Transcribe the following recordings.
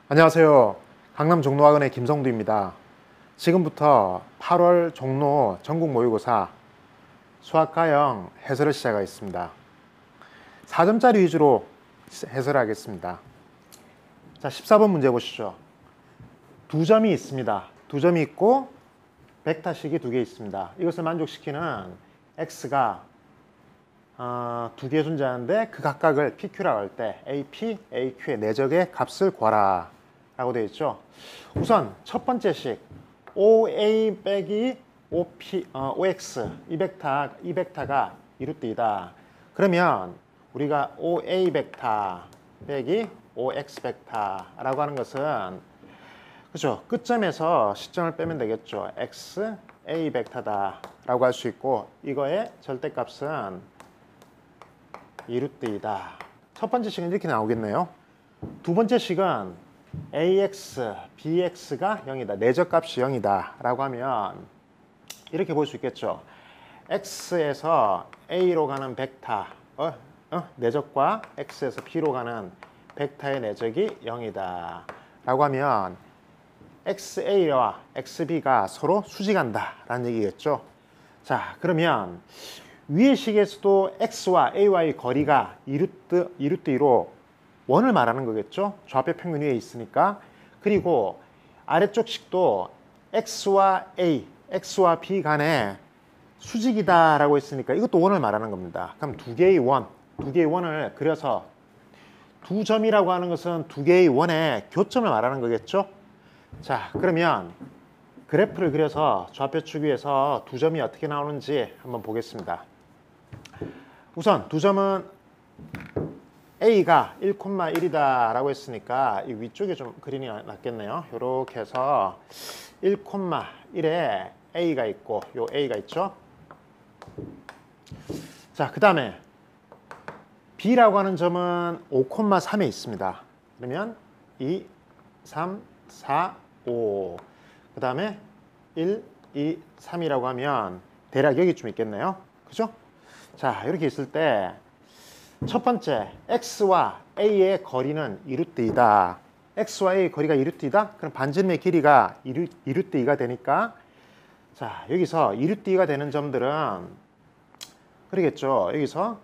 안녕하세요. 강남 종로학원의 김성두입니다. 지금부터 8월 종로 전국 모의고사 수학과형 해설을 시작하겠습니다. 4점짜리 위주로 해설하겠습니다. 자, 14번 문제 보시죠. 두 점이 있습니다. 두 점이 있고 벡터식이 두 개 있습니다. 이것을 만족시키는 x가 두 개 존재하는데 그 각각을 PQ라고 할 때 AP, AQ의 내적의 값을 구하라 라고 되어 있죠. 우선 첫 번째 식 OA 빼기 OX 이 벡터가 이루트이다. 그러면 우리가 OA 벡터 빼기 OX 벡터라고 하는 것은 그죠? 끝점에서 시점을 빼면 되겠죠. X, A 벡터다 라고 할 수 있고 이거의 절대값은 이루트이다. 첫 번째 식은 이렇게 나오겠네요. 두 번째 식은 AX, BX가 0이다. 내적값이 0이다 라고 하면 이렇게 볼 수 있겠죠. X에서 A로 가는 벡터 내적과 X에서 B로 가는 벡터의 내적이 0이다 라고 하면 XA와 XB가 서로 수직한다 라는 얘기겠죠. 자, 그러면 위의 식에서도 X와 A와의 거리가 이루트이로 원을 말하는 거겠죠. 좌표 평면 위에 있으니까. 그리고 아래쪽 식도 X와 A, X와 B 간에 수직이다 라고 했으니까 이것도 원을 말하는 겁니다. 그럼 두 개의 원을 그려서 두 점이라고 하는 것은 두 개의 원의 교점을 말하는 거겠죠. 자, 그러면 그래프를 그려서 좌표축 위에서 두 점이 어떻게 나오는지 한번 보겠습니다. 우선 두 점은 A가 1,1이다 라고 했으니까 이 위쪽에 좀 그림이 낫겠네요. 이렇게 해서 1,1에 A가 있고 요 A가 있죠. 자, 그 다음에 B라고 하는 점은 5,3에 있습니다. 그러면 2, 3, 4, 5. 그 다음에 1, 2, 3이라고 하면 대략 여기쯤 있겠네요. 그죠? 자, 이렇게 있을 때 첫 번째, X와 A의 거리는 이루트이다. X와 A의 거리가 이루트이다? 그럼 반지름의 길이가 이루트이가 되니까 자, 여기서 이루트이가 되는 점들은 그러겠죠. 여기서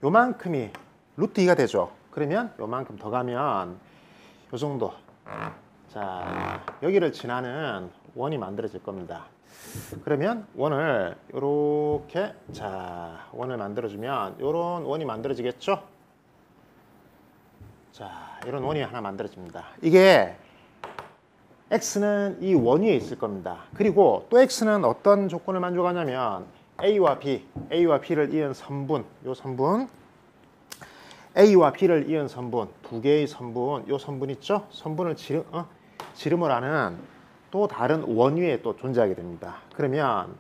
요만큼이 루트 2가 되죠. 그러면 요만큼 더 가면 요 정도. 자, 여기를 지나는 원이 만들어질 겁니다. 그러면 원을 이렇게 원을 만들어주면 이런 원이 만들어지겠죠. 자, 이런 원이 하나 만들어집니다. 이게 x는 이 원 위에 있을 겁니다. 그리고 또 x는 어떤 조건을 만족하냐면 a와 b를 이은 선분, 요 선분, a와 b를 이은 선분, 두 개의 선분, 요 선분 있죠. 선분을 지름을 하는 또 다른 원 위에 또 존재하게 됩니다. 그러면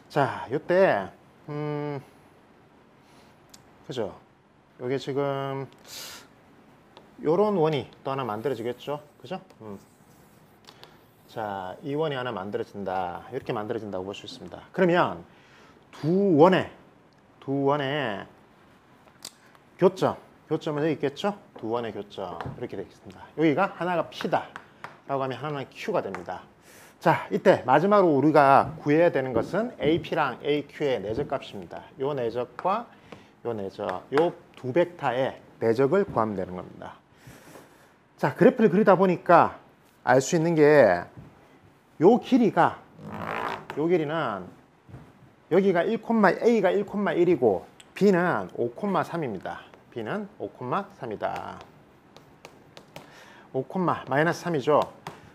자, 요때 그죠? 요게 지금 요런 원이 또 하나 만들어지겠죠? 그죠? 자, 이 원이 하나 만들어진다. 이렇게 만들어진다고 볼 수 있습니다. 그러면 두 원의 교점은 여기 있겠죠? 두 원의 교점 이렇게 되겠습니다. 여기가 하나가 P다 라고 하면 하나는 Q가 됩니다. 자, 이때 마지막으로 우리가 구해야 되는 것은 AP랑 AQ의 내적값입니다. 요 내적과 요 내적, 요 두 벡터의 내적을 구하면 되는 겁니다. 자, 그래프를 그리다 보니까 알 수 있는 게 요 길이는 여기가 A가 1,1이고 B는 5,3입니다. B는 5,3이다. 5, 마이너스 3이죠.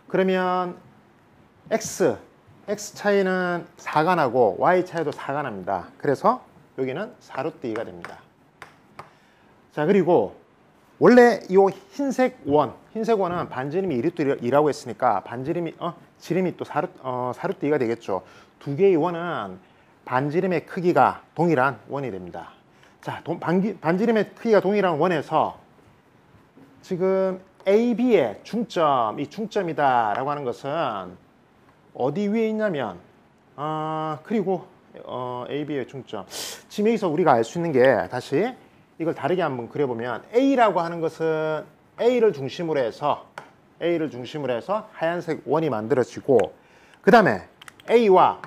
그러면 X 차이는 4가 나고 Y 차이도 4가 납니다. 그래서 여기는 4루트 2가 됩니다. 자, 그리고 원래 이 흰색 원은 반지름이 이루트 2라고 했으니까 지름이 또 4루트 2가 되겠죠. 두 개의 원은 반지름의 크기가 동일한 원이 됩니다. 자, 반지름의 크기가 동일한 원에서 지금 AB의 중점, 이 중점이다 라고 하는 것은 어디 위에 있냐면 그리고 AB의 중점. 지금 여기서 우리가 알 수 있는 게 다시 이걸 다르게 한번 그려보면 A라고 하는 것은 A를 중심으로 해서 A를 중심으로 해서 하얀색 원이 만들어지고 그 다음에 A와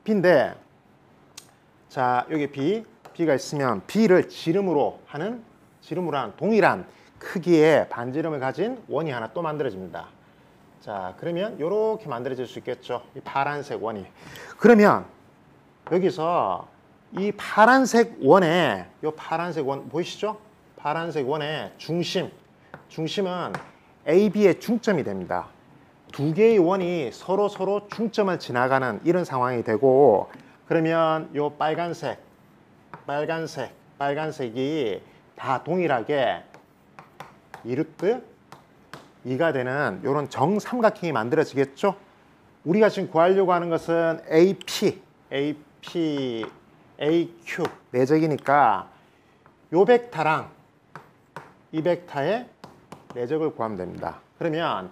B인데 자 여기 B가 있으면 B를 지름으로 하는 동일한 크기의 반지름을 가진 원이 하나 또 만들어집니다. 자 그러면 이렇게 만들어질 수 있겠죠. 이 파란색 원이. 그러면 여기서 이 파란색 원의 파란색 원 보이시죠? 파란색 원의 중심은 AB의 중점이 됩니다. 두 개의 원이 서로 중점을 지나가는 이런 상황이 되고 그러면 요 빨간색이 다 동일하게 2루트 2가 되는 이런 정삼각형이 만들어지겠죠? 우리가 지금 구하려고 하는 것은 AP, AQ 내적이니까 요 벡터랑 이 벡터의 내적을 구하면 됩니다. 그러면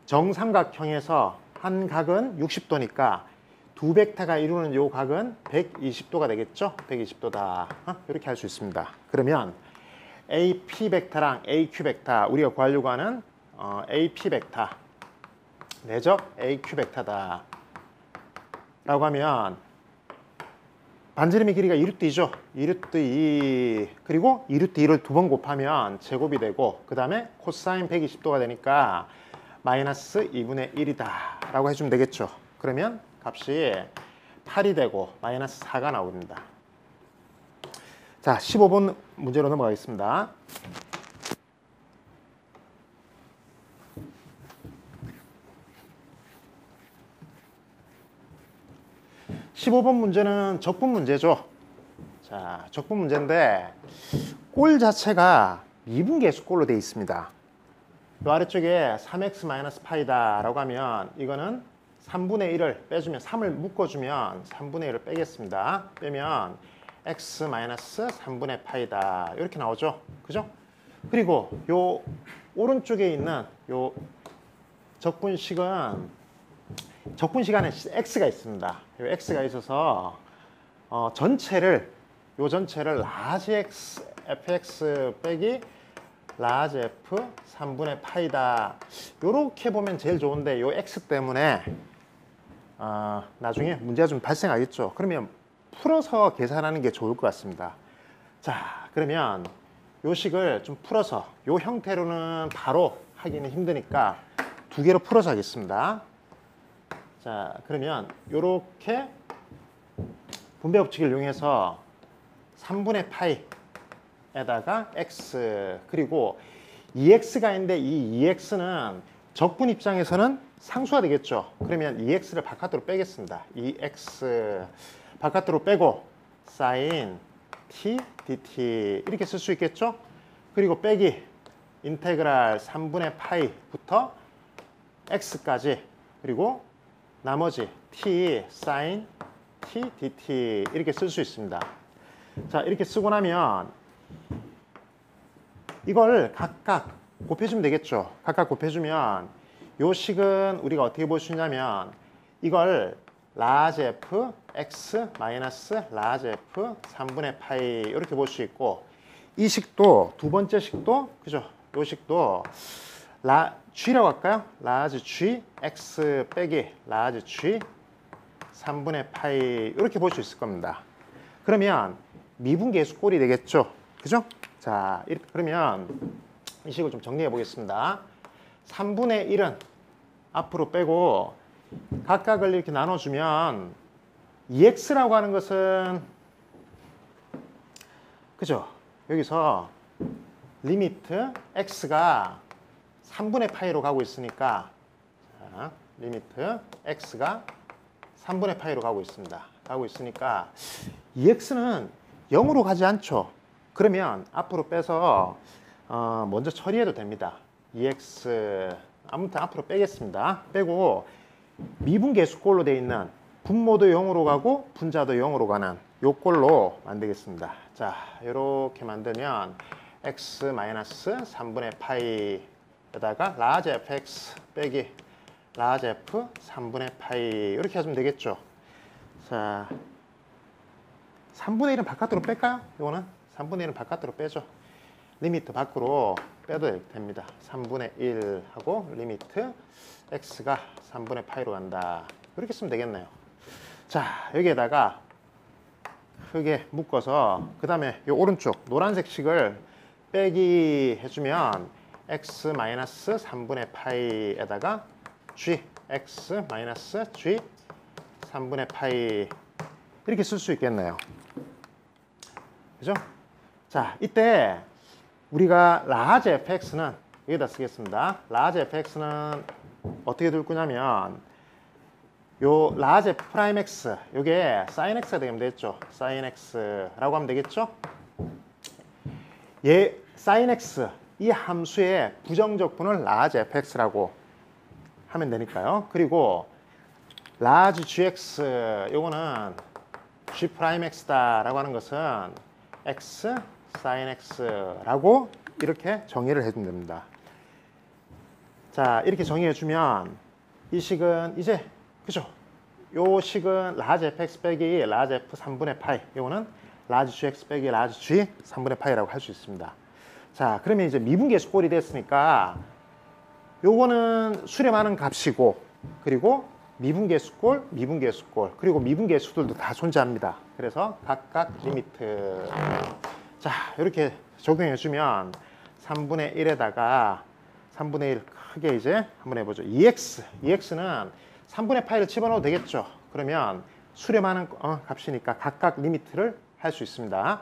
정삼각형에서 한 각은 60도니까 두 벡터가 이루는 요 각은 120도가 되겠죠? 120도다. 이렇게 할 수 있습니다. 그러면 AP 벡터랑 AQ 벡터 우리가 구하려고 하는 AP 벡터 내적 AQ 벡터다 라고 하면 반지름의 길이가 2루트 2죠. 2루트 2 그리고 2루트 2를 두 번 곱하면 제곱이 되고 그 다음에 코사인 120도가 되니까 마이너스 2분의 1이다 라고 해주면 되겠죠. 그러면 값이 8이 되고 마이너스 4가 나옵니다. 자 15번 문제로 넘어가겠습니다. 15번 문제는 적분 문제죠. 자, 적분 문제인데 꼴 자체가 미분계수꼴로 되어 있습니다. 이 아래쪽에 3x-파이다 라고 하면 이거는 3분의 1을 빼주면 3을 묶어주면 3분의 1을 빼겠습니다. 빼면 x-3분의 파이다 이렇게 나오죠. 그죠? 그리고 요 오른쪽에 있는 요 적분 시간에 x가 있습니다. 요 x가 있어서 전체를 라지 x fx 빼기 라지 f 3분의 파이다 요렇게 보면 제일 좋은데 요 x 때문에 나중에 문제가 좀 발생하겠죠. 그러면 풀어서 계산하는 게 좋을 것 같습니다. 자 그러면 요 식을 좀 풀어서 요 형태로는 바로 하기는 힘드니까 두 개로 풀어서 하겠습니다. 자 그러면 요렇게 분배 법칙을 이용해서 3분의 파이에다가 x 그리고 2x가 있는데 이 2x는 적분 입장에서는 상수가 되겠죠. 그러면 2x를 바깥으로 빼겠습니다. 2x 바깥으로 빼고 sin t dt 이렇게 쓸 수 있겠죠. 그리고 빼기 인테그랄 3분의 파이부터 x까지 그리고 나머지 t sin t dt 이렇게 쓸 수 있습니다. 자 이렇게 쓰고 나면 이걸 각각 곱해주면 되겠죠. 각각 곱해주면 요 식은 우리가 어떻게 볼 수 있냐면 이걸 라지 f x 마이너스 라지 f 3분의 파이 이렇게 볼 수 있고 이 식도 두 번째 식도 그죠? 요 식도 g라고 할까요? 라지 g x 빼기 라지 g 3분의 파이 이렇게 볼 수 있을 겁니다. 그러면 미분계수꼴이 되겠죠. 그죠? 자, 그러면 이 식을 좀 정리해 보겠습니다. 3분의 1은 앞으로 빼고 각각을 이렇게 나눠주면 2x라고 하는 것은 그죠? 여기서 리미트 x가 3분의 파이로 가고 있으니까 자, 리미트 x가 3분의 파이로 가고 있습니다. 가고 있으니까 2x는 0으로 가지 않죠. 그러면 앞으로 빼서 먼저 처리해도 됩니다. 2x 아무튼 앞으로 빼겠습니다. 빼고 미분계수꼴로 되어 있는 분모도 0으로 가고 분자도 0으로 가는 요 꼴로 만들겠습니다. 자, 이렇게 만들면 x 마이너스 3분의 파이에다가 라지 fx 빼기 라지 f 3분의 파이 이렇게 하시면 되겠죠. 자, 3분의 1은 바깥으로 뺄까요? 이거는 3분의 1은 바깥으로 빼죠. 리미트 밖으로 빼도 됩니다. 3분의 1 하고 리미트 x가 3분의 파이로 간다. 이렇게 쓰면 되겠네요. 자, 여기에다가 크게 묶어서 그 다음에 이 오른쪽 노란색 식을 빼기 해주면 x 마이너스 3분의 파이에다가 g x 마이너스 g 3분의 파이 이렇게 쓸 수 있겠네요. 그죠? 자, 이때 우리가 large fx는 여기다 쓰겠습니다. large fx는 어떻게 둘 거냐면 요 large f 프라임 x 요게 sin x가 되면 되겠죠. sin x라고 하면 되겠죠. 얘 sin x 이 함수의 부정적분을 large fx라고 하면 되니까요. 그리고 large gx 요거는 g 프라임 x다라고 하는 것은 x sin x라고 이렇게 정의를 해주면 됩니다. 자, 이렇게 정의해 주면 이 식은 이제 그죠? 요 식은 large fx 빼기 large f 3분의 파이 요거는 large gx 빼기 large g 3분의 파이라고 할 수 있습니다. 자, 그러면 이제 미분계수꼴이 됐으니까 요거는 수렴하는 값이고 그리고 미분계수꼴, 그리고 미분계수들도 다 존재합니다. 그래서 각각 리미트. 자, 이렇게 적용해주면 3분의 1에다가 3분의 1 크게 이제 한번 해보죠. 2x는 3분의 파이를 집어넣어도 되겠죠. 그러면 수렴하는 값이니까 각각 리미트를 할 수 있습니다.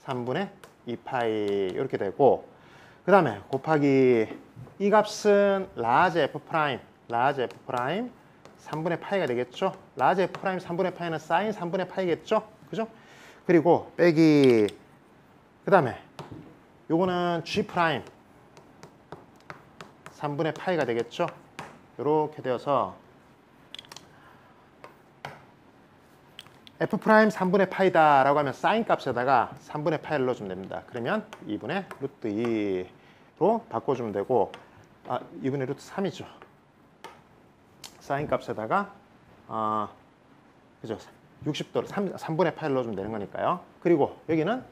3분의 2파이 이렇게 되고 그 다음에 곱하기 이 값은 large f 프라임 3분의 파이가 되겠죠. large f 프라임 3분의 파이는 sin 3분의 파이겠죠. 그죠? 그리고 빼기 그 다음에 요거는 g 프라임 3분의 파이가 되겠죠. 이렇게 되어서 f 프라임 3분의 파이다 라고 하면 sin 값에다가 3분의 파이를 넣어주면 됩니다. 그러면 2분의 루트 2로 바꿔주면 되고 2분의 루트 3이죠. sin 값에다가 그죠? 60도로 3분의 파이를 넣어주면 되는 거니까요. 그리고 여기는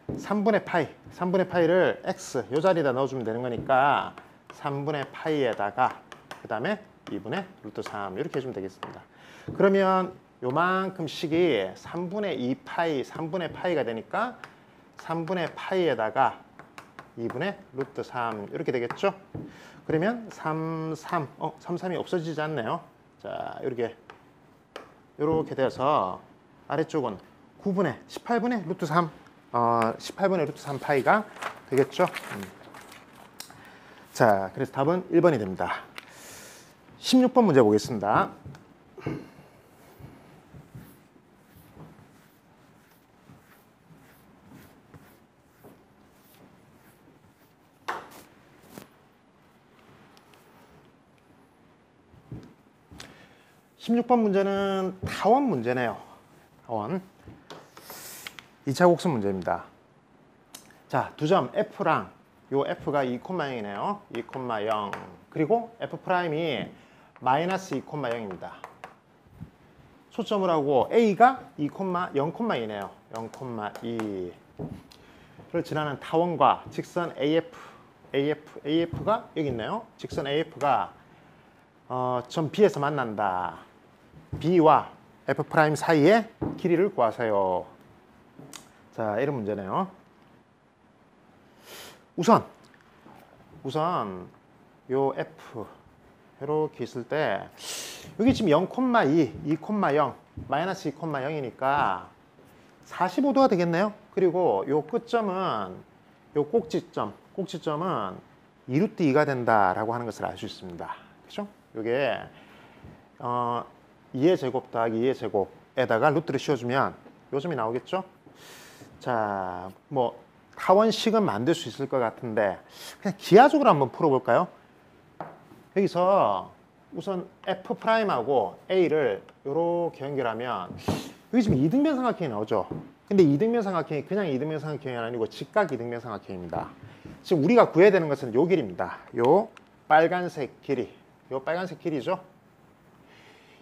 3분의 파이를 x 요 자리에다 넣어주면 되는 거니까 3분의 파이에다가 그 다음에 2분의 루트 3 이렇게 해주면 되겠습니다. 그러면 요만큼 식이 3분의 2파이 3분의 파이가 되니까 3분의 파이에다가 2분의 루트 3 이렇게 되겠죠. 그러면 33이 없어지지 않네요. 자, 이렇게 돼서 아래쪽은 18분의 루트 3 18분의 루트 3 파이가 되겠죠. 자, 그래서 답은 1번이 됩니다. 16번 문제 보겠습니다. (16번) 문제는 타원 문제네요. 타원 2차 곡선 문제입니다. 자, 두 점 F랑 요 F가 2,0이네요. 2,0 그리고 F 프라임이 마이너스 2,0입니다. 초점을 하고 A가 2,0,2네요. 0,2를 지나는 타원과 직선 AF가 여기 있네요. 직선 AF가 점 B에서 만난다. B와 F 프라임 사이의 길이를 구하세요. 자, 이런 문제네요. 우선 요 F 이렇게 있을 때 여기 지금 0,2, 2,0, 마이너스 2,0이니까 45도가 되겠네요. 그리고 요 끝점은 요 꼭지점은 2루트 2가 된다라고 하는 것을 알 수 있습니다. 그죠? 요게 2의 제곱 더하기 2의 제곱에다가 루트를 씌워주면 요 점이 나오겠죠? 자, 뭐 타원식은 만들 수 있을 것 같은데 그냥 기하적으로 한번 풀어볼까요? 여기서 우선 F 프라임하고 A를 이렇게 연결하면 여기 지금 이등변 삼각형이 나오죠. 근데 이등변 삼각형이 그냥 이등변 삼각형이 아니고 직각 이등변 삼각형입니다. 지금 우리가 구해야 되는 것은 요 길입니다. 요 빨간색 길이, 요 빨간색 길이죠.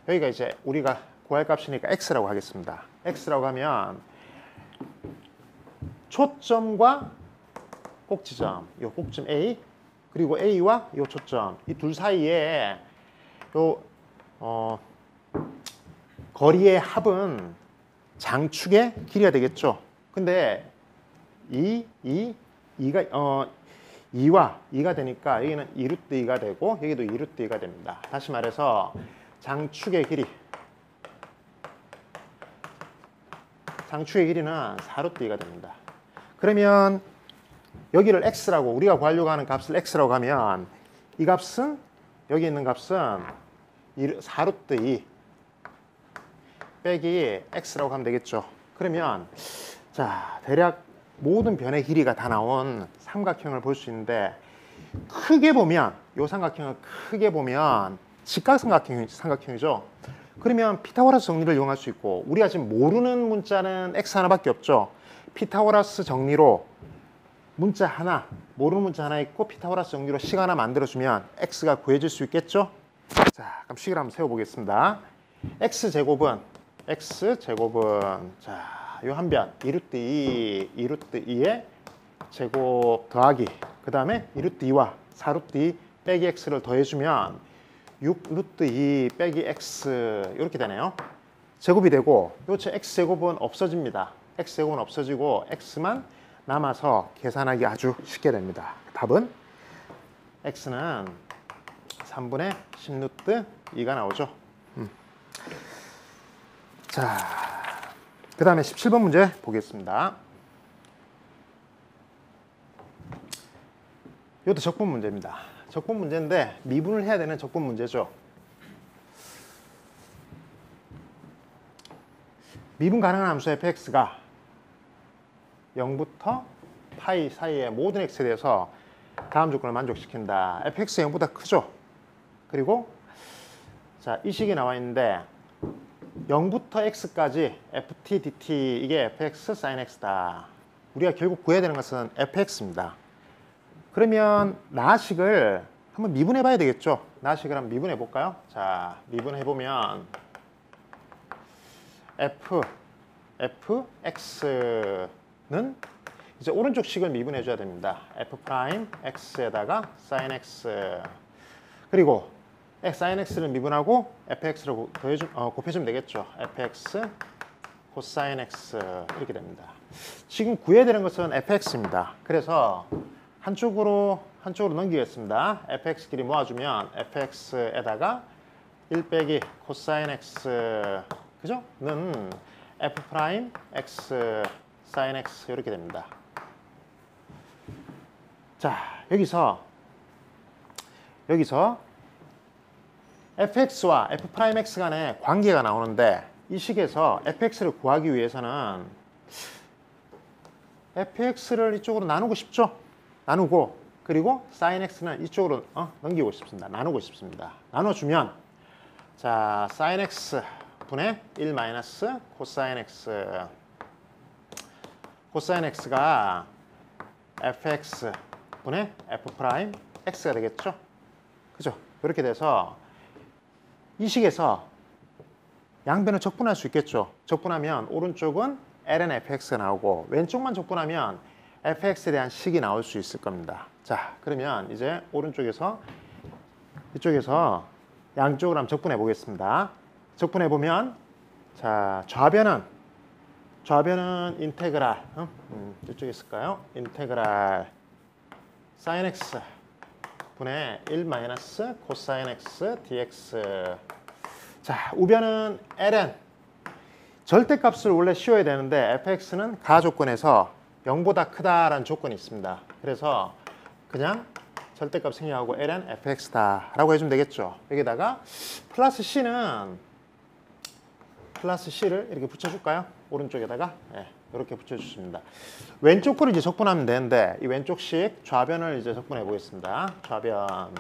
여기가 이제 우리가 구할 값이니까 x라고 하겠습니다. x라고 하면 초점과 꼭지점, 요 꼭지점 A, 그리고 A와 요 초점, 이 둘 사이에 요 거리의 합은 장축의 길이가 되겠죠. 근데 2가 2와 2가 되니까 여기는 2루트 2가 되고 여기도 2루트 2가 됩니다. 다시 말해서 장축의 길이는 4루트 2가 됩니다. 그러면 여기를 x라고, 우리가 구하려고 하는 값을 x라고 하면 이 값은, 여기 있는 값은 4루트 2 빼기 x라고 하면 되겠죠. 그러면 자, 대략 모든 변의 길이가 다 나온 삼각형을 볼 수 있는데, 크게 보면 이 삼각형을 크게 보면 직각삼각형이죠. 그러면 피타고라스 정리를 이용할 수 있고, 우리가 지금 모르는 문자는 x 하나밖에 없죠. 피타고라스 정리로 문자 하나, 모르는 문자 하나 있고 피타고라스 정리로 식 하나 만들어주면 x가 구해질 수 있겠죠. 자, 그럼 식을 한번 세워보겠습니다. x제곱은 자, 요 한 변 2루트 2의 제곱 더하기, 그 다음에 2루트 2와 4루트 2 빼기 x를 더해주면 6루트 2 빼기 x 이렇게 되네요. 제곱이 되고 요 x제곱은 없어집니다. x제곱은 없어지고 x만 남아서 계산하기 아주 쉽게 됩니다. 답은 x는 3분의 10루트 2가 나오죠. 자, 그 다음에 17번 문제 보겠습니다. 이것도 적분 문제입니다. 적분 문제인데 미분을 해야 되는 적분 문제죠. 미분 가능한 함수 fx가 0부터 파이 사이의 모든 x에 대해서 다음 조건을 만족시킨다. fx가 0보다 크죠. 그리고 자, 이 식이 나와 있는데 0부터 x까지 ft dt 이게 fx sin x다. 우리가 결국 구해야 되는 것은 fx입니다. 그러면 나식을 한번 미분해 봐야 되겠죠. 나식을 한번 미분해 볼까요? 자, 미분해 보면 fx는 이제 오른쪽 식을 미분해 줘야 됩니다. f 프라임 x에다가 sin x, 그리고 sin x를 미분하고 fx를 곱해주면 되겠죠. fx 코사인 x 이렇게 됩니다. 지금 구해야 되는 것은 fx입니다. 그래서 한쪽으로 넘기겠습니다. fx 길이 모아주면 fx에다가 1 빼기 코사인 x, 그죠? 는 f 프라임 x sin x 이렇게 됩니다. 자, 여기서 fx와 f 프라임 x 간의 관계가 나오는데, 이 식에서 fx를 구하기 위해서는 fx를 이쪽으로 나누고 싶죠? 나누고, 그리고 sin x는 이쪽으로 넘기고 싶습니다. 나누고 싶습니다. 나눠주면 자, sin x 분의 1 마이너스 코사인 x, 코사인 x가 fx 분의 f 프라임 x가 되겠죠? 그죠? 이렇게 돼서 이 식에서 양변을 적분할 수 있겠죠. 적분하면 오른쪽은 ln fx가 나오고 왼쪽만 적분하면 fx에 대한 식이 나올 수 있을 겁니다. 자, 그러면 이제 오른쪽에서 이쪽에서 양쪽을 한번 적분해 보겠습니다. 적분해 보면 자, 좌변은 인테그랄 이쪽에 있을까요? 인테그랄 sin x 분의 1 마이너스 코사인 x dx. 자, 우변은 ln, 절대값을 원래 씌워야 되는데 fx는 가조건에서 0보다 크다라는 조건이 있습니다. 그래서 그냥 절대값 생략하고 ln fx다 라고 해주면 되겠죠. 여기다가 플러스 c를 이렇게 붙여줄까요? 오른쪽에다가 이렇게 붙여주십니다. 왼쪽 거를 이제 적분하면 되는데, 이 왼쪽식 좌변을 이제 적분해 보겠습니다. 좌변.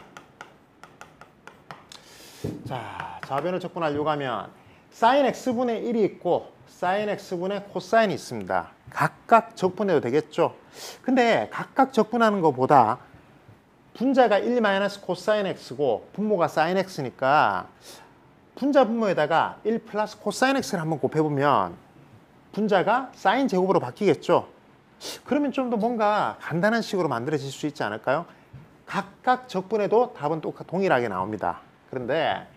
자, 좌변을 적분하려고 하면 sin x분의 1이 있고 sin x분의 코사인이 있습니다. 각각 적분해도 되겠죠. 근데 각각 적분하는 것보다 분자가 1 마이너스 코사인 x고 분모가 sin x니까 분자 분모에다가 1 플러스 코사인 x를 한번 곱해보면 분자가 sin 제곱으로 바뀌겠죠. 그러면 좀 더 뭔가 간단한 식으로 만들어질 수 있지 않을까요? 각각 적분해도 답은 동일하게 나옵니다. 그런데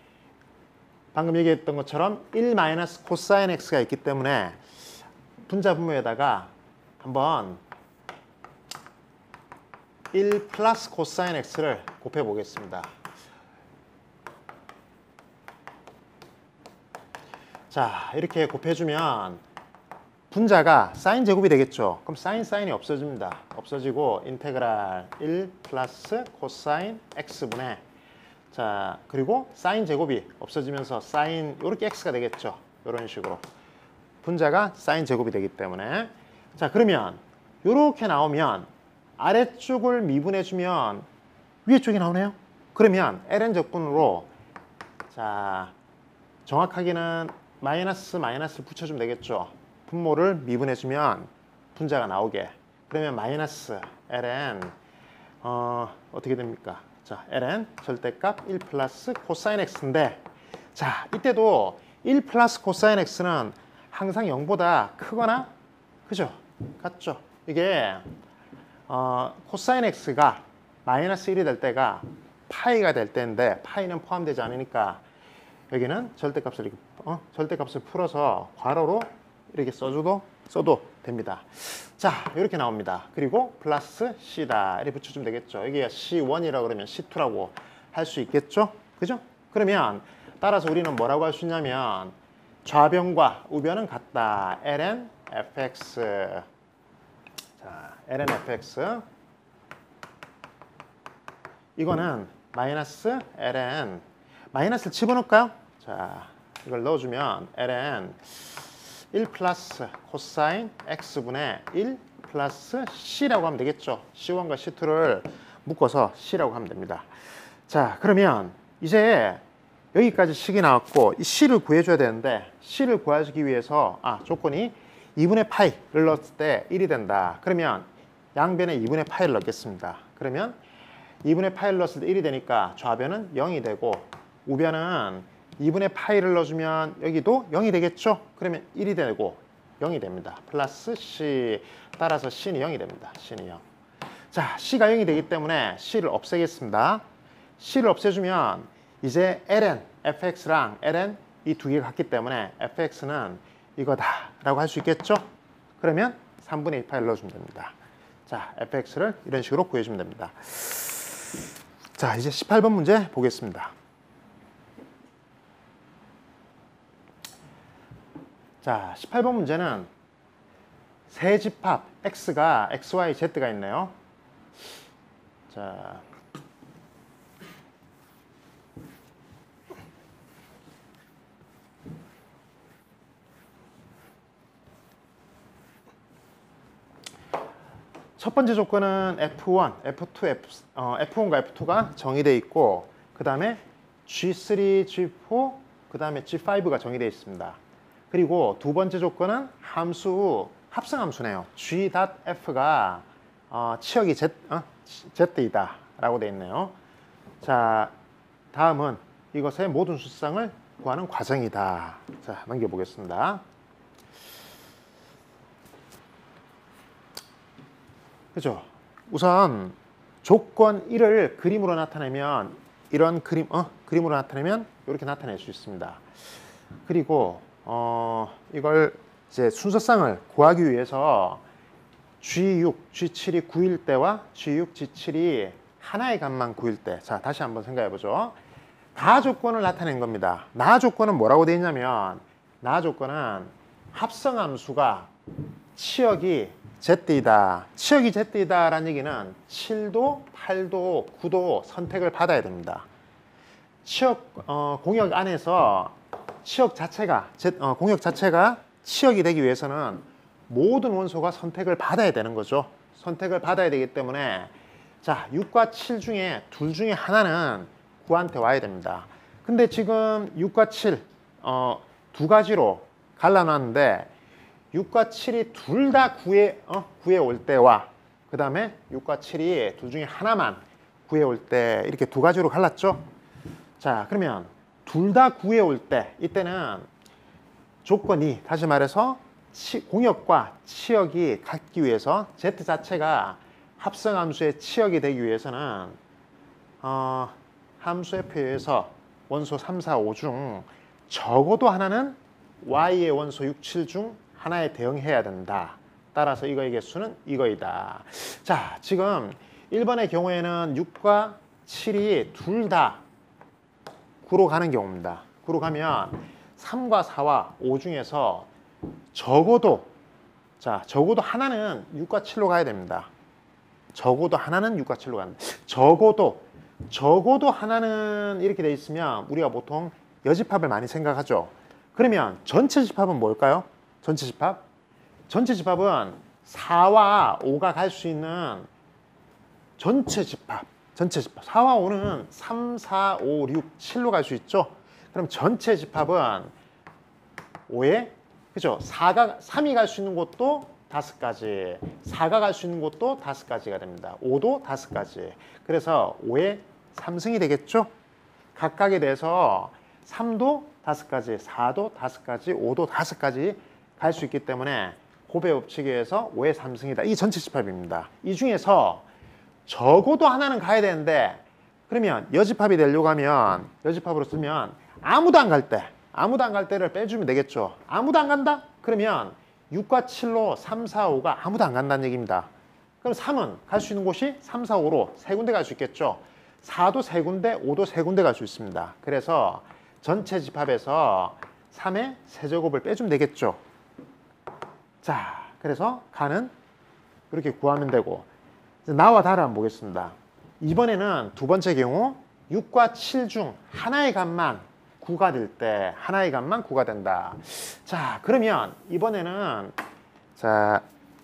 방금 얘기했던 것처럼 1 마이너스 코사인 x가 있기 때문에 분자 분모에다가 한번 1 플러스 코사인 x를 곱해 보겠습니다. 자, 이렇게 곱해주면 분자가 사인 제곱이 되겠죠. 그럼 사인이 없어집니다. 없어지고 인테그랄 1 플러스 코사인 x분의, 자, 그리고 사인 제곱이 없어지면서 사인 이렇게 x가 되겠죠. 이런 식으로 분자가 사인 제곱이 되기 때문에. 자, 그러면 이렇게 나오면 아래쪽을 미분해주면 위에 쪽이 나오네요. 그러면 ln 적분으로, 자, 정확하게는 마이너스를 붙여주면 되겠죠. 분모를 미분해주면 분자가 나오게. 그러면 마이너스 ln 어떻게 됩니까? 자, ln 절대값 1 플러스 코사인 x인데, 자, 이때도 1 플러스 코사인 x는 항상 0보다 크거나, 그죠? 같죠? 이게 코사인 x가 마이너스 1이 될 때가 파이가 될 때인데 파이는 포함되지 않으니까 여기는 절대값을 이렇게 절대값을 풀어서 괄호로 이렇게 써도 됩니다. 자, 이렇게 나옵니다. 그리고 플러스 C다 이렇게 붙여주면 되겠죠. 여기가 C1이라고 그러면 C2라고 할 수 있겠죠? 그죠? 그러면 따라서 우리는 뭐라고 할 수 있냐면 좌변과 우변은 같다. ln fx. 자, ln fx. 이거는 마이너스 ln, 마이너스를 집어넣을까요? 자, 이걸 넣어주면 ln 1 플러스 코사인 x분의 1 플러스 c라고 하면 되겠죠. c1과 c2를 묶어서 c라고 하면 됩니다. 자, 그러면 이제 여기까지 식이 나왔고 이 c를 구해줘야 되는데 c를 구하기 위해서 조건이 2분의 파이를 넣었을 때 1이 된다. 그러면 양변에 2분의 파이를 넣겠습니다. 그러면 2분의 파이를 넣었을 때 1이 되니까 좌변은 0이 되고 우변은 2분의 파이를 넣어주면 여기도 0이 되겠죠? 그러면 1이 되고 0이 됩니다. 플러스 C, 따라서 C는 0이 됩니다. C는 0. 자, C가 0이 되기 때문에 C를 없애겠습니다. C를 없애주면 이제 ln, fx랑 ln 이 두 개가 같기 때문에 fx는 이거다 라고 할 수 있겠죠? 그러면 3분의 2 파이를 넣어주면 됩니다. 자, fx를 이런 식으로 구해주면 됩니다. 자, 이제 18번 문제 보겠습니다. 자, 18번 문제는 세 집합 x가 x, y, z가 있네요. 자, 첫 번째 조건은 F1, F2, F1과 F2가 정의되어 있고 그 다음에 G3, G4, 그 다음에 G5가 정의되어 있습니다. 그리고 두 번째 조건은 합성함수네요. G.F가 치역이 Z이다 라고 되어 있네요. 자, 다음은 이것의 모든 수쌍을 구하는 과정이다. 자, 넘겨보겠습니다. 그죠? 우선 조건 1을 그림으로 나타내면 이런 그림으로 나타내면 이렇게 나타낼 수 있습니다. 그리고 이걸 이제 순서쌍을 구하기 위해서 G6, G7이 9일 때와 G6, G7이 하나의 값만 9일 때. 자, 다시 한번 생각해 보죠. 나 조건을 나타낸 겁니다. 나 조건은 뭐라고 되어 있냐면 나 조건은 합성함수가 치역이 Z이다. 치역이 Z이다 라는 얘기는 7도, 8도, 9도 선택을 받아야 됩니다. 치역 공역 안에서 치역 자체가 공역 자체가 치역이 되기 위해서는 모든 원소가 선택을 받아야 되는 거죠. 선택을 받아야 되기 때문에 자, 6과 7 중에 둘 중에 하나는 9한테 와야 됩니다. 근데 지금 6과 7 두 가지로 갈라놨는데 6과 7이 둘 다 9에 올 때와 그 다음에 6과 7이 둘 중에 하나만 9에 올 때 이렇게 두 가지로 갈랐죠. 자, 그러면 둘 다 9에 올 때 이때는 조건이 다시 말해서 공역과 치역이 같기 위해서 Z 자체가 합성함수의 치역이 되기 위해서는 함수 F에서 원소 3, 4, 5 중 적어도 하나는 Y의 원소 6, 7 중 하나에 대응해야 된다. 따라서 이거의 개수는 이거이다. 자, 지금 1번의 경우에는 6과 7이 둘 다 9로 가는 경우입니다. 9로 가면 3과 4와 5 중에서 적어도 하나는 6과 7로 가야 됩니다. 적어도 하나는 6과 7로 간다. 적어도 하나는 이렇게 돼 있으면 우리가 보통 여집합을 많이 생각하죠. 그러면 전체 집합은 뭘까요? 전체 집합은 4와 5가 갈 수 있는 전체 집합. 4와 5는 3, 4, 5, 6, 7로 갈 수 있죠. 그럼 전체 집합은 5에, 그죠? 3이 갈 수 있는 곳도 5가지, 4가 갈 수 있는 곳도 5가지가 됩니다. 5도 5가지. 그래서 5의 3승이 되겠죠? 각각에 대해서 3도 5가지, 4도 5가지, 5도 5가지 갈 수 있기 때문에 고배 법칙에 의해서 5의 3승이다. 이 전체 집합입니다. 이 중에서 적어도 하나는 가야 되는데, 그러면 여집합이 되려고 하면, 여집합으로 쓰면 아무도 안 갈 때를 빼주면 되겠죠. 아무도 안 간다? 그러면 6과 7로 3, 4, 5가 아무도 안 간다는 얘기입니다. 그럼 3은 갈 수 있는 곳이 3, 4, 5로 세 군데 갈 수 있겠죠. 4도 세 군데, 5도 세 군데 갈 수 있습니다. 그래서 전체 집합에서 3의 세제곱을 빼주면 되겠죠. 자, 그래서 가는 이렇게 구하면 되고, 나와 다를 한번 보겠습니다. 이번에는 두 번째 경우 6과 7 중 하나의 값만 9가 될 때, 하나의 값만 9가 된다. 자, 그러면 이번에는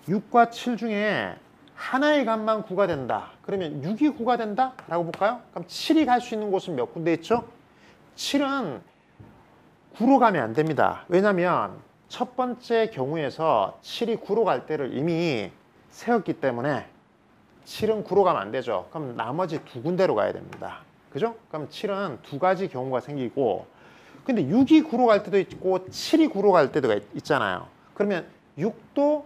6과 7 중에 하나의 값만 9가 된다. 그러면 6이 9가 된다? 라고 볼까요? 그럼 7이 갈 수 있는 곳은 몇 군데 있죠? 7은 9로 가면 안 됩니다. 왜냐하면 첫 번째 경우에서 7이 9로 갈 때를 이미 세웠기 때문에 7은 9로 가면 안 되죠. 그럼 나머지 두 군데로 가야 됩니다. 그죠? 그럼 7은 두 가지 경우가 생기고, 근데 6이 9로 갈 때도 있고 7이 9로 갈 때도 있잖아요. 그러면 6도,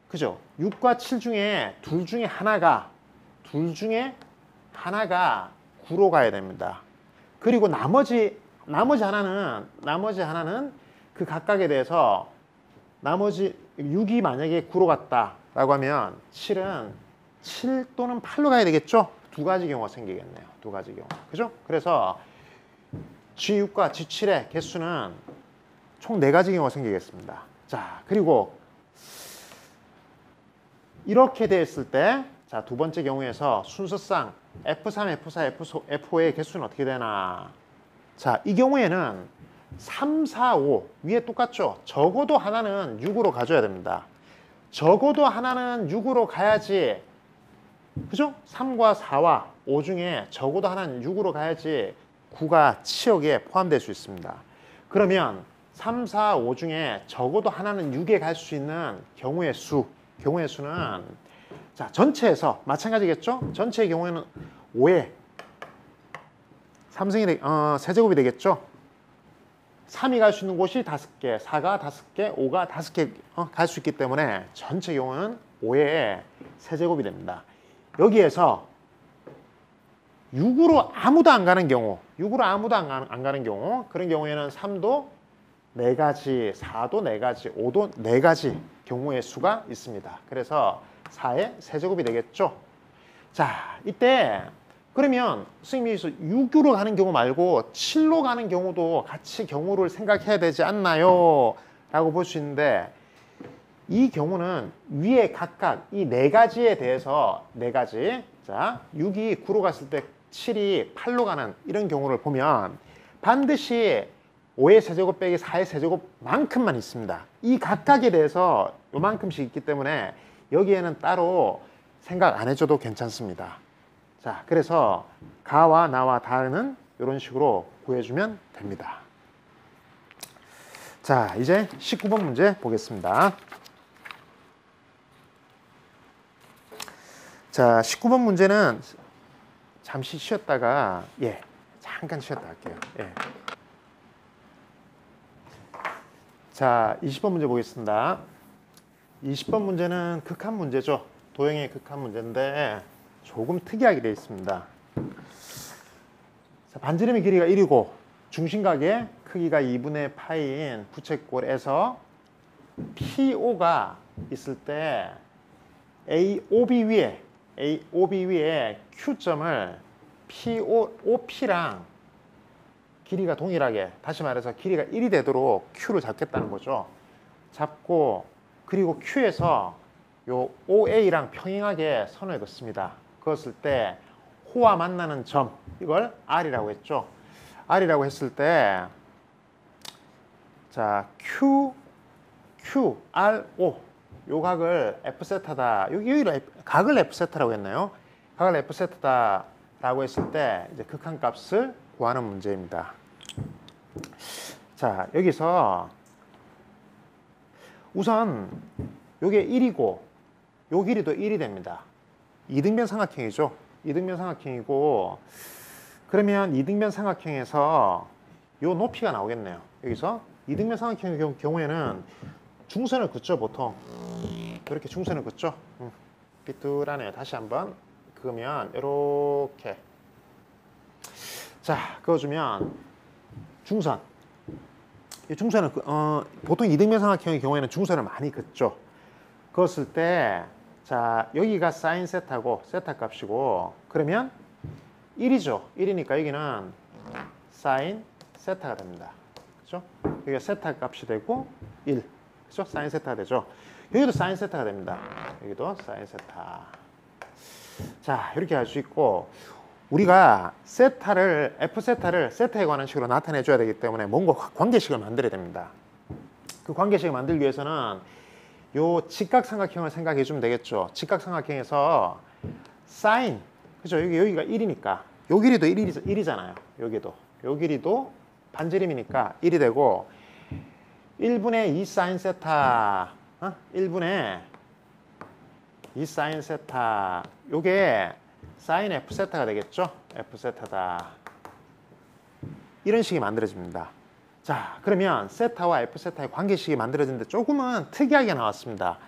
그죠? 6과 7 중에 둘 중에 하나가 9로 가야 됩니다. 그리고 나머지 하나는 그 각각에 대해서 나머지 6이 만약에 9로 갔다라고 하면 7은 7 또는 8로 가야 되겠죠? 두 가지 경우가 생기겠네요. 두 가지 경우. 그죠? 그래서 G6과 G7의 개수는 총 4가지 경우가 생기겠습니다. 자, 그리고 이렇게 됐을 때, 자, 두 번째 경우에서 순서상 F3, F4, F5의 개수는 어떻게 되나? 자, 이 경우에는 3, 4, 5 위에 똑같죠? 적어도 하나는 6으로 가줘야 됩니다. 적어도 하나는 6으로 가야지, 그죠? 3과 4와 5 중에 적어도 하나는 6으로 가야지 9가 치역에 포함될 수 있습니다. 그러면 3, 4, 5 중에 적어도 하나는 6에 갈 수 있는 경우의 수는, 자, 전체에서 마찬가지겠죠? 전체의 경우에는 5에 3승이 세제곱이 되겠죠? 3이 갈 수 있는 곳이 5개, 4가 5개, 5가 5개 갈 수 있기 때문에 전체 경우는 5의 세제곱이 됩니다. 여기에서 6으로 아무도 안 가는 경우, 그런 경우에는 3도 4가지, 4도 4가지, 5도 4가지 경우의 수가 있습니다. 그래서 4의 세제곱이 되겠죠. 자, 이때 그러면 선생님이 6으로 가는 경우 말고 7로 가는 경우도 같이 경우를 생각해야 되지 않나요? 라고 볼 수 있는데, 이 경우는 위에 각각 이 4가지에 대해서 4가지, 자, 6이 9로 갔을 때 7이 8로 가는 이런 경우를 보면 반드시 5의 세제곱 빼기 4의 세제곱만큼만 있습니다. 이 각각에 대해서 요만큼씩 있기 때문에 여기에는 따로 생각 안 해줘도 괜찮습니다. 자, 그래서 가와 나와 다는 이런 식으로 구해주면 됩니다. 자, 이제 19번 문제 보겠습니다. 자, 19번 문제는 잠시 쉬었다가, 잠깐 쉬었다 할게요. 자, 20번 문제 보겠습니다. 20번 문제는 극한 문제죠. 도형의 극한 문제인데 조금 특이하게 되어 있습니다. 자, 반지름의 길이가 1이고 중심각의 크기가 2분의 파이인 부채꼴에서 PO가 있을 때 AOB 위에 Q점을 OP랑 길이가 동일하게, 다시 말해서 길이가 1이 되도록 Q를 잡겠다는 거죠. 잡고 그리고 Q에서 요 OA랑 평행하게 선을 긋습니다. 그었을 때 호와 만나는 점, 이걸 R이라고 했죠. R이라고 했을 때 자, QRO 요 각을 F세타다. 여기 각을 F세타라고 했나요? 각을 F세타다라고 했을 때 이제 극한값을 구하는 문제입니다. 자, 여기서 우선 요게 1이고 요 길이도 1이 됩니다. 이등변 삼각형이죠. 이등변 삼각형이고 그러면 이등변 삼각형에서 요 높이가 나오겠네요. 여기서 이등변 삼각형의 경우에는 중선을 긋죠. 보통 이렇게 중선을 긋죠. 삐뚤하네요. 다시 한번 그으면 이렇게, 자, 그어주면 중선, 이 중선을 보통 이등변 삼각형의 경우에는 중선을 많이 긋죠. 그었을 때 자, 여기가 사인 세타고 세타 값이고 그러면 1이죠. 1이니까 여기는 사인 세타가 됩니다. 그렇죠? 여기가 세타 값이 되고 1, 그렇죠? 사인 세타가 되죠. 여기도 사인 세타가 됩니다. 여기도 사인 세타. 자, 이렇게 할 수 있고 우리가 세타를 F세타를 세타에 관한 식으로 나타내 줘야 되기 때문에 뭔가 관계식을 만들어야 됩니다. 그 관계식을 만들기 위해서는 요 직각삼각형을 생각해 주면 되겠죠. 직각삼각형에서 사인, 그죠? 여기가 1이니까 요 길이도 1이잖아요. 여기도 요 길이도 반지름이니까 1이 되고 1분의 2 사인 세타, 1분의 2 사인 세타, 요게 사인 F세타가 되겠죠? F세타다. 이런 식이 만들어집니다. 자, 그러면 세타와 F세타의 관계식이 만들어지는데 조금은 특이하게 나왔습니다.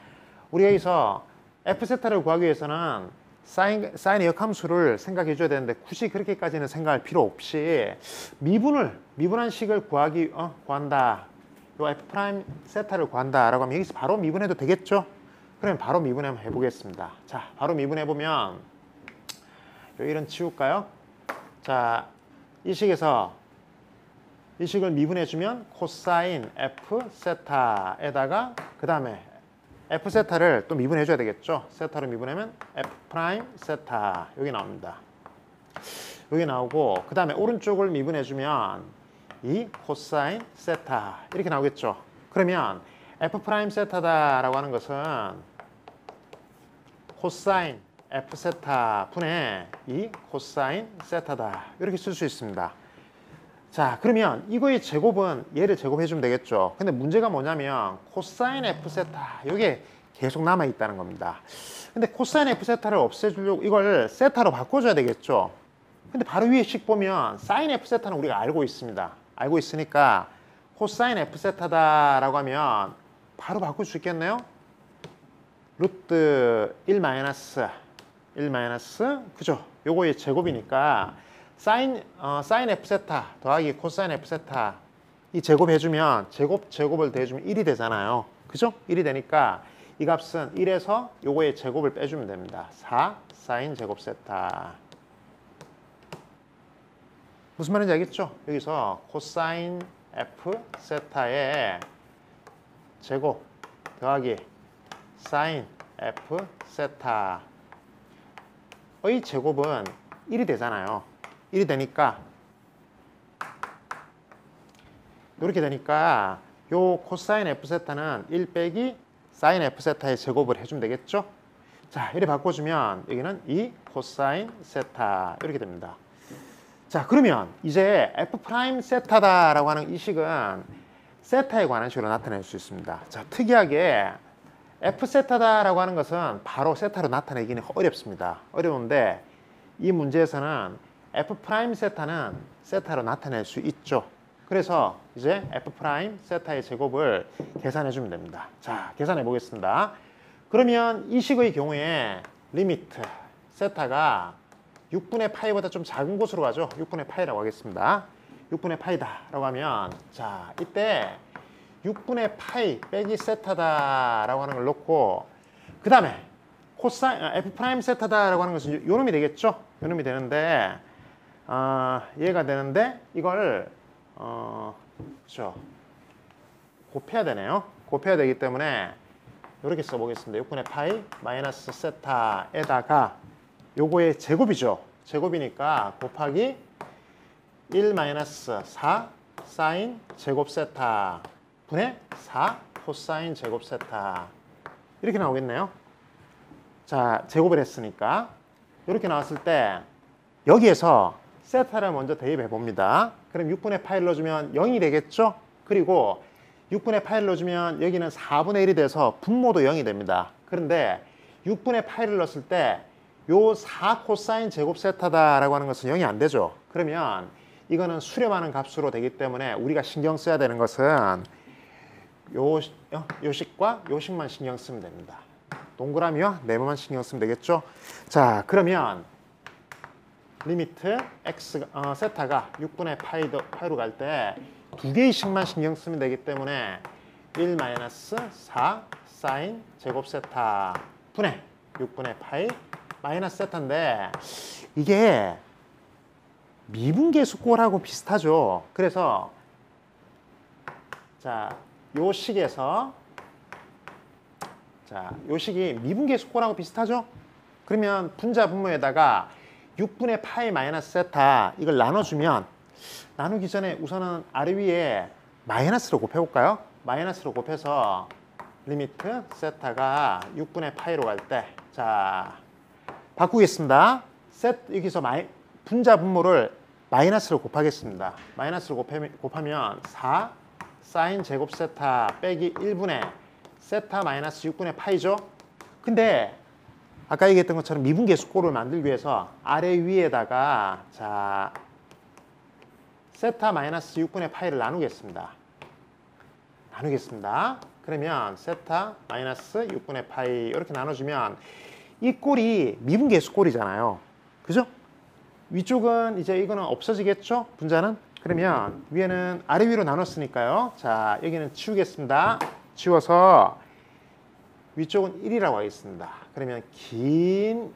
우리 여기서 F세타를 구하기 위해서는 사인의 역함수를 생각해 줘야 되는데 굳이 그렇게까지는 생각할 필요 없이 미분한 식을 구한다. 요 F' 세타를 구한다라고 하면 여기서 바로 미분해도 되겠죠? 그러면 바로 미분해 한번 해보겠습니다. 자, 바로 미분해 보면 요 1은 치울까요? 자, 이 식에서 이 식을 미분해주면 코사인 F 세타에다가 그 다음에 F 세타를 또 미분해줘야 되겠죠. 세타로 미분하면 F 프라임 세타 여기 나옵니다. 여기 나오고 그 다음에 오른쪽을 미분해주면 이 코사인 세타 이렇게 나오겠죠. 그러면 F 프라임 세타다라고 하는 것은 코사인 F 세타 분의 이 코사인 세타다 이렇게 쓸 수 있습니다. 자, 그러면 이거의 제곱은 얘를 제곱해주면 되겠죠. 근데 문제가 뭐냐면 코사인 F 세타 이게 계속 남아있다는 겁니다. 근데 코사인 F 세타를 없애주려고 이걸 세타로 바꿔줘야 되겠죠. 근데 바로 위에 식 보면 사인 F 세타는 우리가 알고 있습니다. 알고 있으니까 코사인 F 세타다라고 하면 바로 바꿀 수 있겠네요. 루트 1 마이너스 그죠? 요거의 제곱이니까 사인 F 세타 더하기 코사인 F 세타 이 제곱해주면 제곱을 더해주면 1이 되잖아요. 그죠? 1이 되니까 이 값은 1에서 요거의 제곱을 빼주면 됩니다. 4 사인 제곱 세타. 무슨 말인지 알겠죠? 여기서 코사인 F 세타의 제곱 더하기 사인 F 세타의 제곱은 1이 되잖아요. 1이 되니까 이렇게 되니까 요 코사인 F 세타는 1 빼기 사인 F 세타의 제곱을 해주면 되겠죠? 자, 이렇게 바꿔주면 여기는 2 코사인 세타 이렇게 됩니다. 자, 그러면 이제 F 프라임 세타다라고 하는 이 식은 세타에 관한 식으로 나타낼 수 있습니다. 자, 특이하게 F 세타다라고 하는 것은 바로 세타로 나타내기는 어렵습니다. 어려운데 이 문제에서는 F 프라임 세타는 세타로 나타낼 수 있죠. 그래서 이제 f 프라임 세타의 제곱을 계산해 주면 됩니다. 자, 계산해 보겠습니다. 그러면 이 식의 경우에 리미트 세타가 6분의 파이보다 좀 작은 곳으로 가죠. 6분의 파이라고 하겠습니다. 6분의 파이다라고 하면 자, 이때 6분의 파이 빼기 세타다라고 하는 걸 놓고 그 다음에 코사인 f 프라임 세타다라고 하는 것은 요 놈이 되겠죠. 요 놈이 되는데 얘가 되는데 이걸 그렇죠. 곱해야 되네요. 곱해야 되기 때문에 이렇게 써보겠습니다. 6분의 파이 마이너스 세타에다가 요거의 제곱이죠. 제곱이니까 곱하기 1 마이너스 4 사인 제곱 세타 분의 4 코사인 제곱 세타 이렇게 나오겠네요. 자, 제곱을 했으니까 이렇게 나왔을 때 여기에서 세타를 먼저 대입해 봅니다. 그럼 6분의 파이를 넣어주면 0이 되겠죠? 그리고 6분의 파이를 넣어주면 여기는 4분의 1이 돼서 분모도 0이 됩니다. 그런데 6분의 파이를 넣었을 때 요 4 코사인 제곱 세타다라고 하는 것은 0이 안 되죠. 그러면 이거는 수렴하는 값으로 되기 때문에 우리가 신경 써야 되는 것은 요 식과 요 식만 신경 쓰면 됩니다. 동그라미와 네모만 신경 쓰면 되겠죠. 자, 그러면 리미트 x 세타가 6분의 파이로 갈 때 두 개의 식만 신경 쓰면 되기 때문에 1 마이너스 4 사인 제곱 세타 분의 6분의 파이 마이너스 세타인데 이게 미분계수꼴하고 비슷하죠. 그래서 자, 요 식에서 자, 요 식이 미분계수꼴하고 비슷하죠. 그러면 분자 분모에다가 6분의 파이 마이너스 세타 이걸 나눠주면 나누기 전에 우선은 아래 위에 마이너스로 곱해볼까요? 마이너스로 곱해서 리미트 세타가 6분의 파이로 갈 때 자, 바꾸겠습니다. 여기서 분자 분모를 마이너스로 곱하겠습니다. 마이너스로 곱하면 4 사인 제곱 세타 빼기 1분의 세타 마이너스 6분의 파이죠. 근데 아까 얘기했던 것처럼 미분계수꼴을 만들기 위해서 아래 위에다가 자, 세타 마이너스 6분의 파이를 나누겠습니다. 그러면 세타 마이너스 6분의 파이 이렇게 나눠주면 이 꼴이 미분계수꼴이잖아요. 그죠? 위쪽은 이제 이거는 없어지겠죠? 분자는? 그러면 위에는 아래 위로 나눴으니까요. 자, 여기는 치우겠습니다. 치워서 위쪽은 1이라고 하겠습니다. 그러면 긴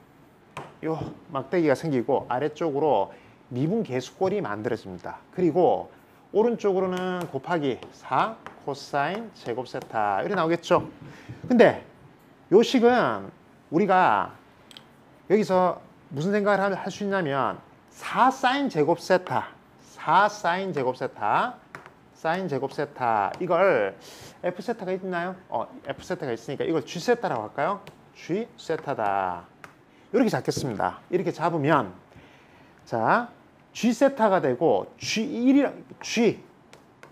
요 막대기가 생기고 아래쪽으로 미분계수꼴이 만들어집니다. 그리고 오른쪽으로는 곱하기 4 코사인 제곱 세타 이렇게 나오겠죠. 근데 요 식은 우리가 여기서 무슨 생각을 할 수 있냐면 4 사인 제곱 세타 4 사인 제곱 세타 사인 제곱 세타 이걸 F 세타가 있나요? F 세타가 있으니까 이걸 G 세타라고 할까요? G 세타다. 이렇게 잡겠습니다. 이렇게 잡으면 자, G 세타가 되고 G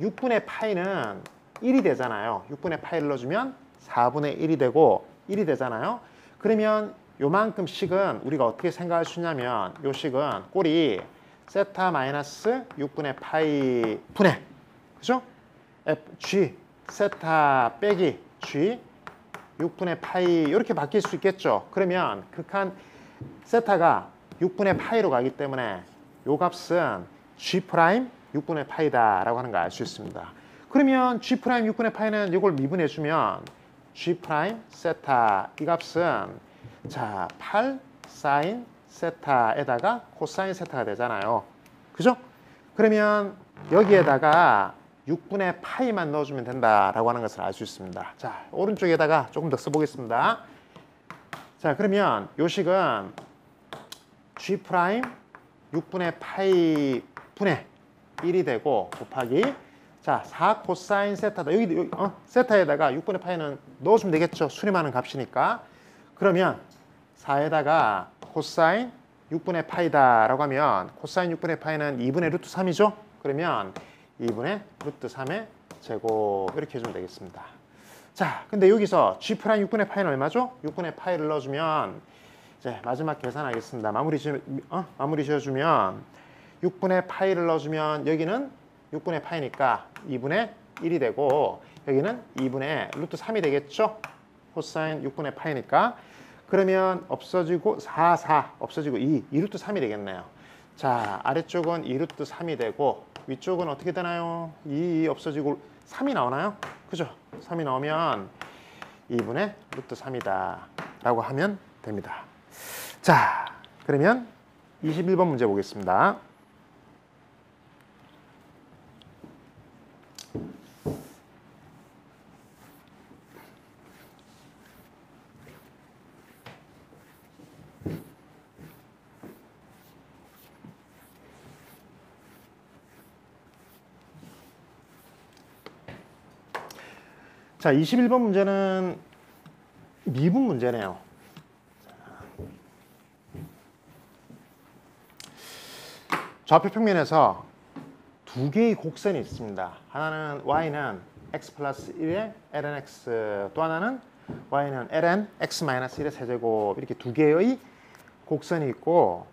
6분의 파이는 1이 되잖아요. 6분의 파이를 넣어주면 4분의 1이 되고 1이 되잖아요. 그러면 요만큼 식은 우리가 어떻게 생각할 수 있냐면 요 식은 꼴이 세타 마이너스 6분의 파이 분의 그죠? G 세타 빼기 G 6분의 파이 이렇게 바뀔 수 있겠죠. 그러면 극한 세타가 6분의 파이로 가기 때문에 요 값은 G 프라임 6분의 파이다라고 하는 걸 알 수 있습니다. 그러면 G 프라임 6분의 파이는 이걸 미분해주면 G 프라임 세타 이 값은 자 8 사인 세타에다가 코사인 세타가 되잖아요. 그죠? 그러면 여기에다가 6분의 파이만 넣어주면 된다라고 하는 것을 알 수 있습니다. 자, 오른쪽에다가 조금 더 써보겠습니다. 자, 그러면 요 식은 G 프라임 6분의 파이 분의 1이 되고 곱하기 자, 4 코사인 세타다. 여기 세타에다가 6분의 파이는 넣어주면 되겠죠. 수렴하는 값이니까. 그러면 4에다가 코사인 6분의 파이다라고 하면 코사인 6분의 파이는 2분의 루트 3이죠. 그러면 2분의 루트 3의 제곱 이렇게 해주면 되겠습니다. 자, 근데 여기서 G 프라임 6분의 파이는 얼마죠? 6분의 파이를 넣어주면 이제 마지막 계산하겠습니다. 마무리 지어주면 6분의 파이를 넣어주면 여기는 6분의 파이니까 2분의 1이 되고 여기는 2분의 루트 3이 되겠죠? 코사인 6분의 파이니까. 그러면 없어지고 4 없어지고 2 루트 3이 되겠네요. 자, 아래쪽은 2 루트 3이 되고 위쪽은 어떻게 되나요? 2 없어지고 3이 나오나요? 그죠? 3이 나오면 2분의 루트 3이다 라고 하면 됩니다. 자, 그러면 21번 문제 보겠습니다. 자, 21번 문제는 미분 문제네요. 좌표 평면에서 두 개의 곡선이 있습니다. 하나는 y는 x 플러스 1의 ln x, 또 하나는 y는 ln x 마이너스 1의 세제곱, 이렇게 두 개의 곡선이 있고,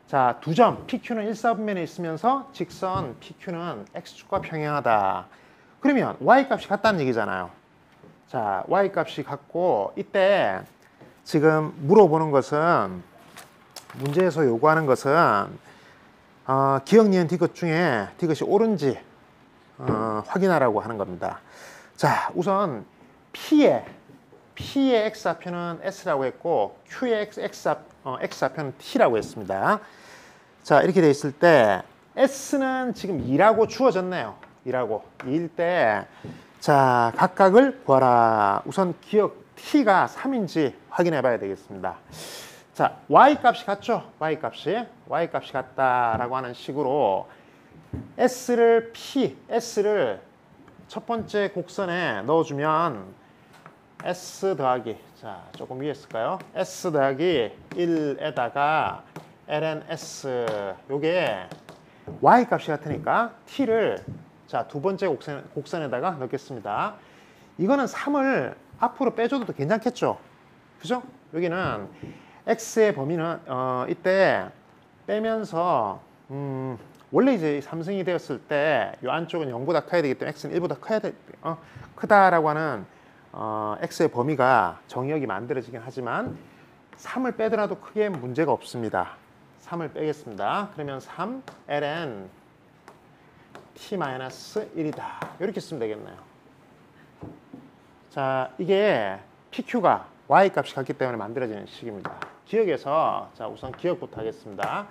자, 두 점 PQ는 1사분면에 있으면서 직선 PQ는 x축과 평행하다. 그러면 y 값이 같다는 얘기잖아요. 자, y 값이 같고, 이때 지금 물어보는 것은, 문제에서 요구하는 것은 기억, 니은, 디귿 중에 디귿이 옳은지 확인하라고 하는 겁니다. 자, 우선 P의 x좌표는 S라고 했고 Q의 x좌표는 T라고 했습니다. 자, 이렇게 돼 있을 때 S는 지금 2라고 주어졌네요. 2일 때, 자, 각각을 구하라. 우선 기억 T가 3인지 확인해 봐야 되겠습니다. 자, y값이 같죠? y값이 같다라고 하는 식으로 S를 첫 번째 곡선에 넣어주면 S 더하기, 자, 조금 위에 쓸까요? S 더하기 1에다가 ln S, 요게 y값이 같으니까 T를, 자, 두 번째 곡선에다가 넣겠습니다. 이거는 3을 앞으로 빼줘도 괜찮겠죠? 그죠? 여기는 x의 범위는 이때 빼면서 원래 이제 3승이 되었을 때 이 안쪽은 0보다 커야 되기 때문에 x는 1보다 크다라고 하는 x의 범위가 정의역이 만들어지긴 하지만 3을 빼더라도 크게 문제가 없습니다. 3을 빼겠습니다. 그러면 3 ln t-1이다. 이렇게 쓰면 되겠네요. 자, 이게 PQ가 y값이 같기 때문에 만들어지는 식입니다. 기억에서, 자, 우선 기억부터 하겠습니다.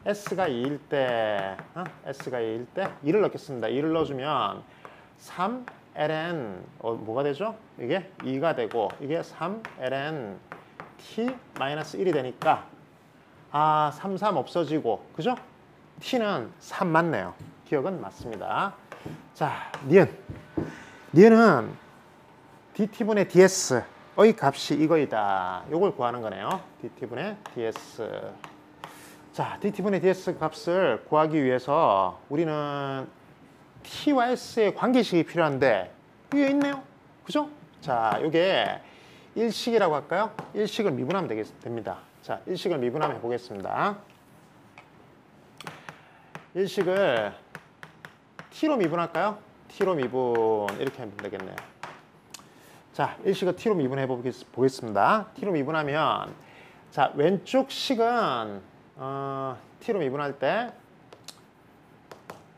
S가 2일 때, 2를 넣겠습니다. 2를 넣어주면 3 ln, 뭐가 되죠? 이게 2가 되고, 이게 3 ln t-1이 되니까, 3 없어지고, 그죠? t는 3 맞네요. 기억은 맞습니다. 자, 니은은 dt분의 ds, 의 값이 이거이다. 요걸 구하는 거네요. dt분의 ds. 자, dt분의 ds 값을 구하기 위해서 우리는 t와 s의 관계식이 필요한데 이게 있네요. 그죠? 자, 요게 일식이라고 할까요? 일식을 미분하면 됩니다. 자, 일식을 미분하면 보겠습니다. 일식을 t로 미분할까요? t로 미분, 이렇게 하면 되겠네요. 자, 일식을 t로 미분해 보겠습니다. t로 미분하면, 자, 왼쪽 식은 t로 미분할 때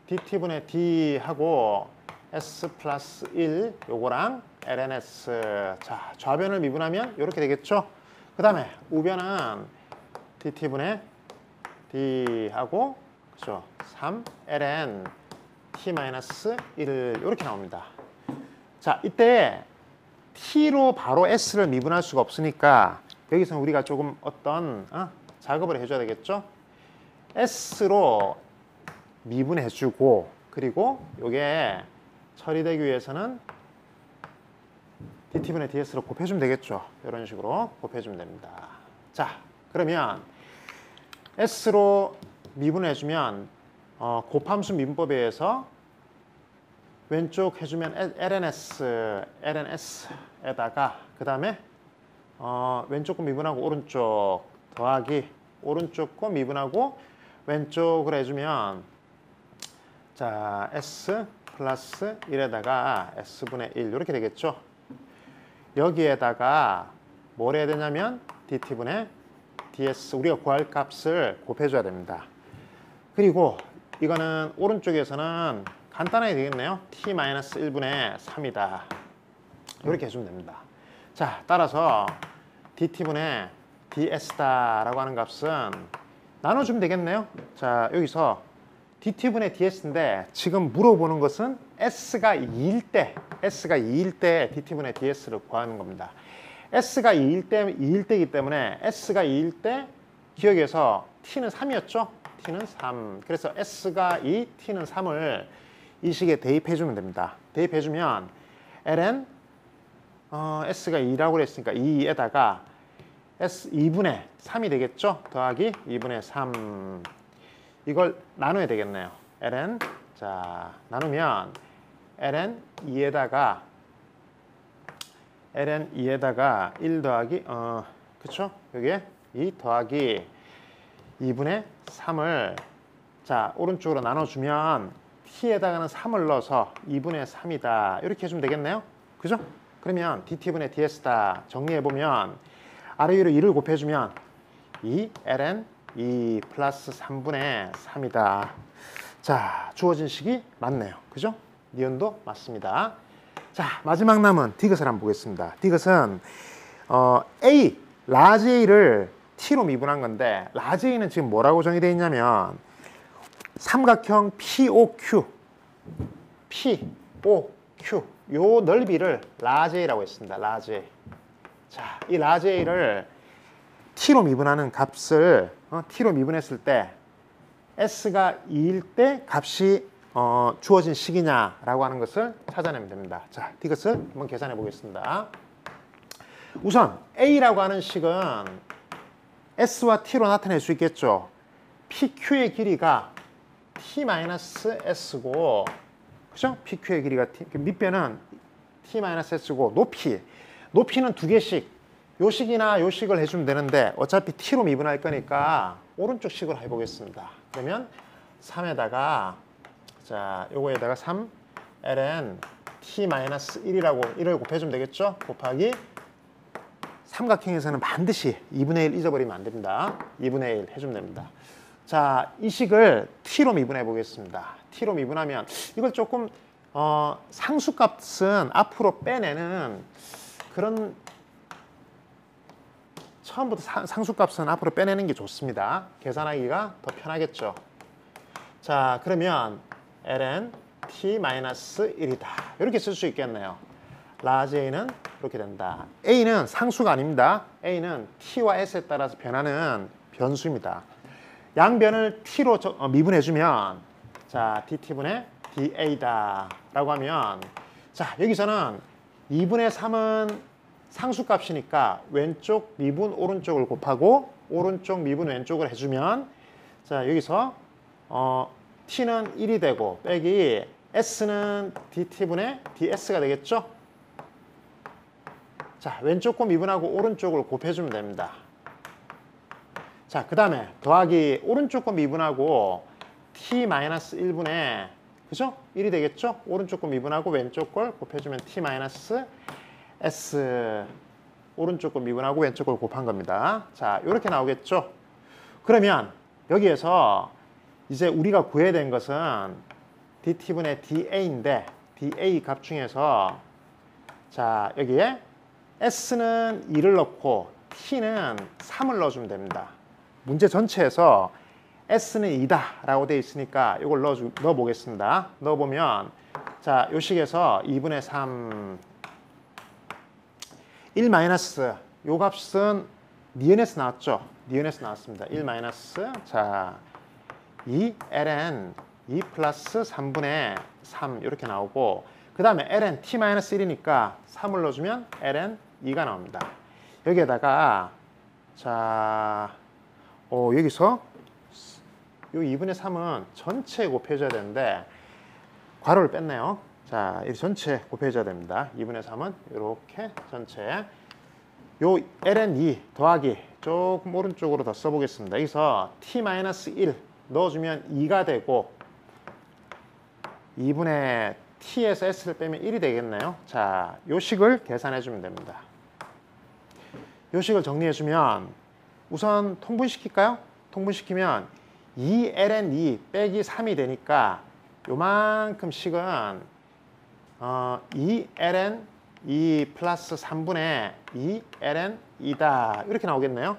dt분의 d하고 s 플러스 1 요거랑 ln s, 자, 좌변을 미분하면 이렇게 되겠죠. 그 다음에 우변은 dt분의 d하고, 그죠, 3 ln t-1 이렇게 나옵니다. 자, 이때 t로 바로 s를 미분할 수가 없으니까 여기서 우리가 조금 어떤 작업을 해줘야 되겠죠. s로 미분해주고, 그리고 이게 처리되기 위해서는 dt분의 ds로 곱해주면 되겠죠. 이런 식으로 곱해주면 됩니다. 자, 그러면 s로 미분해주면 곱함수 미분법에 의해서 왼쪽 해주면 ln-s에다가 그 다음에 왼쪽 거 미분하고 오른쪽 더하기 오른쪽 거 미분하고 왼쪽을 해주면, 자, S 플러스 1에다가 S분의 1 이렇게 되겠죠. 여기에다가 뭘 해야 되냐면 dt분의 ds 우리가 구할 값을 곱해줘야 됩니다. 그리고 이거는 오른쪽에서는 간단하게 되겠네요. t-1분의 3이다. 이렇게 해주면 됩니다. 자, 따라서 dt분의 ds다라고 하는 gat은 나눠주면 되겠네요. 자, 여기서 dt분의 ds인데 지금 물어보는 것은 s가 2일 때 dt분의 ds를 구하는 겁니다. s가 2일 때이기 때문에 s가 2일 때 기억해서 t는 3이었죠? t는 3. 그래서 s가 2, t는 3을 이 식에 대입해주면 됩니다. 대입해주면 ln s가 2라고 그랬으니까 2에다가 s 2분의 3이 되겠죠? 더하기 2분의 3. 이걸 나눠야 되겠네요. ln 자 나누면 ln 2에다가 1 더하기 그쵸? 여기에 2 더하기 2분의 3을 자 오른쪽으로 나눠주면 t에다가는 3을 넣어서 2분의 3이다 이렇게 해주면 되겠네요. 그죠? 그러면 dt분의 ds다 정리해보면 아래 위로 2를 곱해주면 2 ln 2 플러스 3분의 3이다. 자, 주어진 식이 맞네요. 그죠? 니은도 맞습니다. 자, 마지막 남은 디귿을 한번 보겠습니다. 디귿은 A, 라지 A를 T로 미분한 건데 라지 A는 지금 뭐라고 정의되어 있냐면 삼각형 POQ 요 넓이를 라지 A라고 했습니다. 라지 A. 자, 이 라지 A를 T로 미분하는 값을 T로 미분했을 때 S가 2일 때 값이 주어진 식이냐라고 하는 것을 찾아내면 됩니다. 자, 디귿을 한번 계산해 보겠습니다. 우선 A라고 하는 식은 S와 T로 나타낼 수 있겠죠. PQ의 길이가 T-S고 그죠? PQ의 길이가 밑변은 T-S고 높이는 두 개씩 요 식이나 요 식을 해주면 되는데 어차피 T로 미분할 거니까 오른쪽 식으로 해보겠습니다. 그러면 3에다가 자 요거에다가 3 ln t-1이라고 1을 곱해주면 되겠죠? 곱하기 삼각형에서는 반드시 2분의 1 잊어버리면 안 됩니다. 2분의 1 해주면 됩니다. 자, 이 식을 t로 미분해 보겠습니다. t로 미분하면 이걸 조금 상수값은 앞으로 빼내는 그런 처음부터 상수값은 앞으로 빼내는 게 좋습니다. 계산하기가 더 편하겠죠. 자, 그러면 ln t-1이다. 이렇게 쓸 수 있겠네요. 라지 A는 이렇게 된다. A는 상수가 아닙니다. A는 t와 s에 따라서 변하는 변수입니다. 양변을 t로 미분해주면 자 dt분의 da다 라고 하면 자 여기서는 2분의 3은 상수값이니까 왼쪽 미분 오른쪽을 곱하고 오른쪽 미분 왼쪽을 해주면 자 여기서 t는 1이 되고 빼기 s는 dt분의 ds가 되겠죠? 자 왼쪽 거 미분하고 오른쪽을 곱해주면 됩니다. 자 그 다음에 더하기 오른쪽 거 미분하고 t-1분의 그죠? 1이 되겠죠? 오른쪽 거 미분하고 왼쪽 걸 곱해주면 t-s 오른쪽 거 미분하고 왼쪽 걸 곱한 겁니다. 자 이렇게 나오겠죠? 그러면 여기에서 이제 우리가 구해야 된 것은 dt분의 da인데 da 값 중에서 자 여기에 s는 2를 넣고 t는 3을 넣어주면 됩니다. 문제 전체에서 s는 2다 라고 되어 있으니까 이걸 넣어보겠습니다. 넣어보면 자 요 식에서 2분의 3 1 마이너스 요 값은 니은에서 나왔죠? 니은에서 나왔습니다. 1 마이너스 자 2 ln 2 플러스 3분의 3 이렇게 나오고 그 다음에 ln t-1이니까 3을 넣어주면 ln 2가 나옵니다. 여기에다가 자 여기서 요 2분의 3은 전체 곱해줘야 되는데 괄호를 뺐네요. 자, 이 전체 곱해줘야 됩니다. 2분의 3은 이렇게 전체 요 ln2 더하기 조금 오른쪽으로 더 써보겠습니다. 여기서 t-1 넣어주면 2가 되고 2분의 t에서 s를 빼면 1이 되겠네요. 자, 요 식을 계산해 주면 됩니다. 요 식을 정리해 주면 우선 통분시킬까요? 통분시키면 2ln2 빼기 3이 되니까 요만큼 식은 2ln2 플러스 3분의 2ln2다 이렇게 나오겠네요.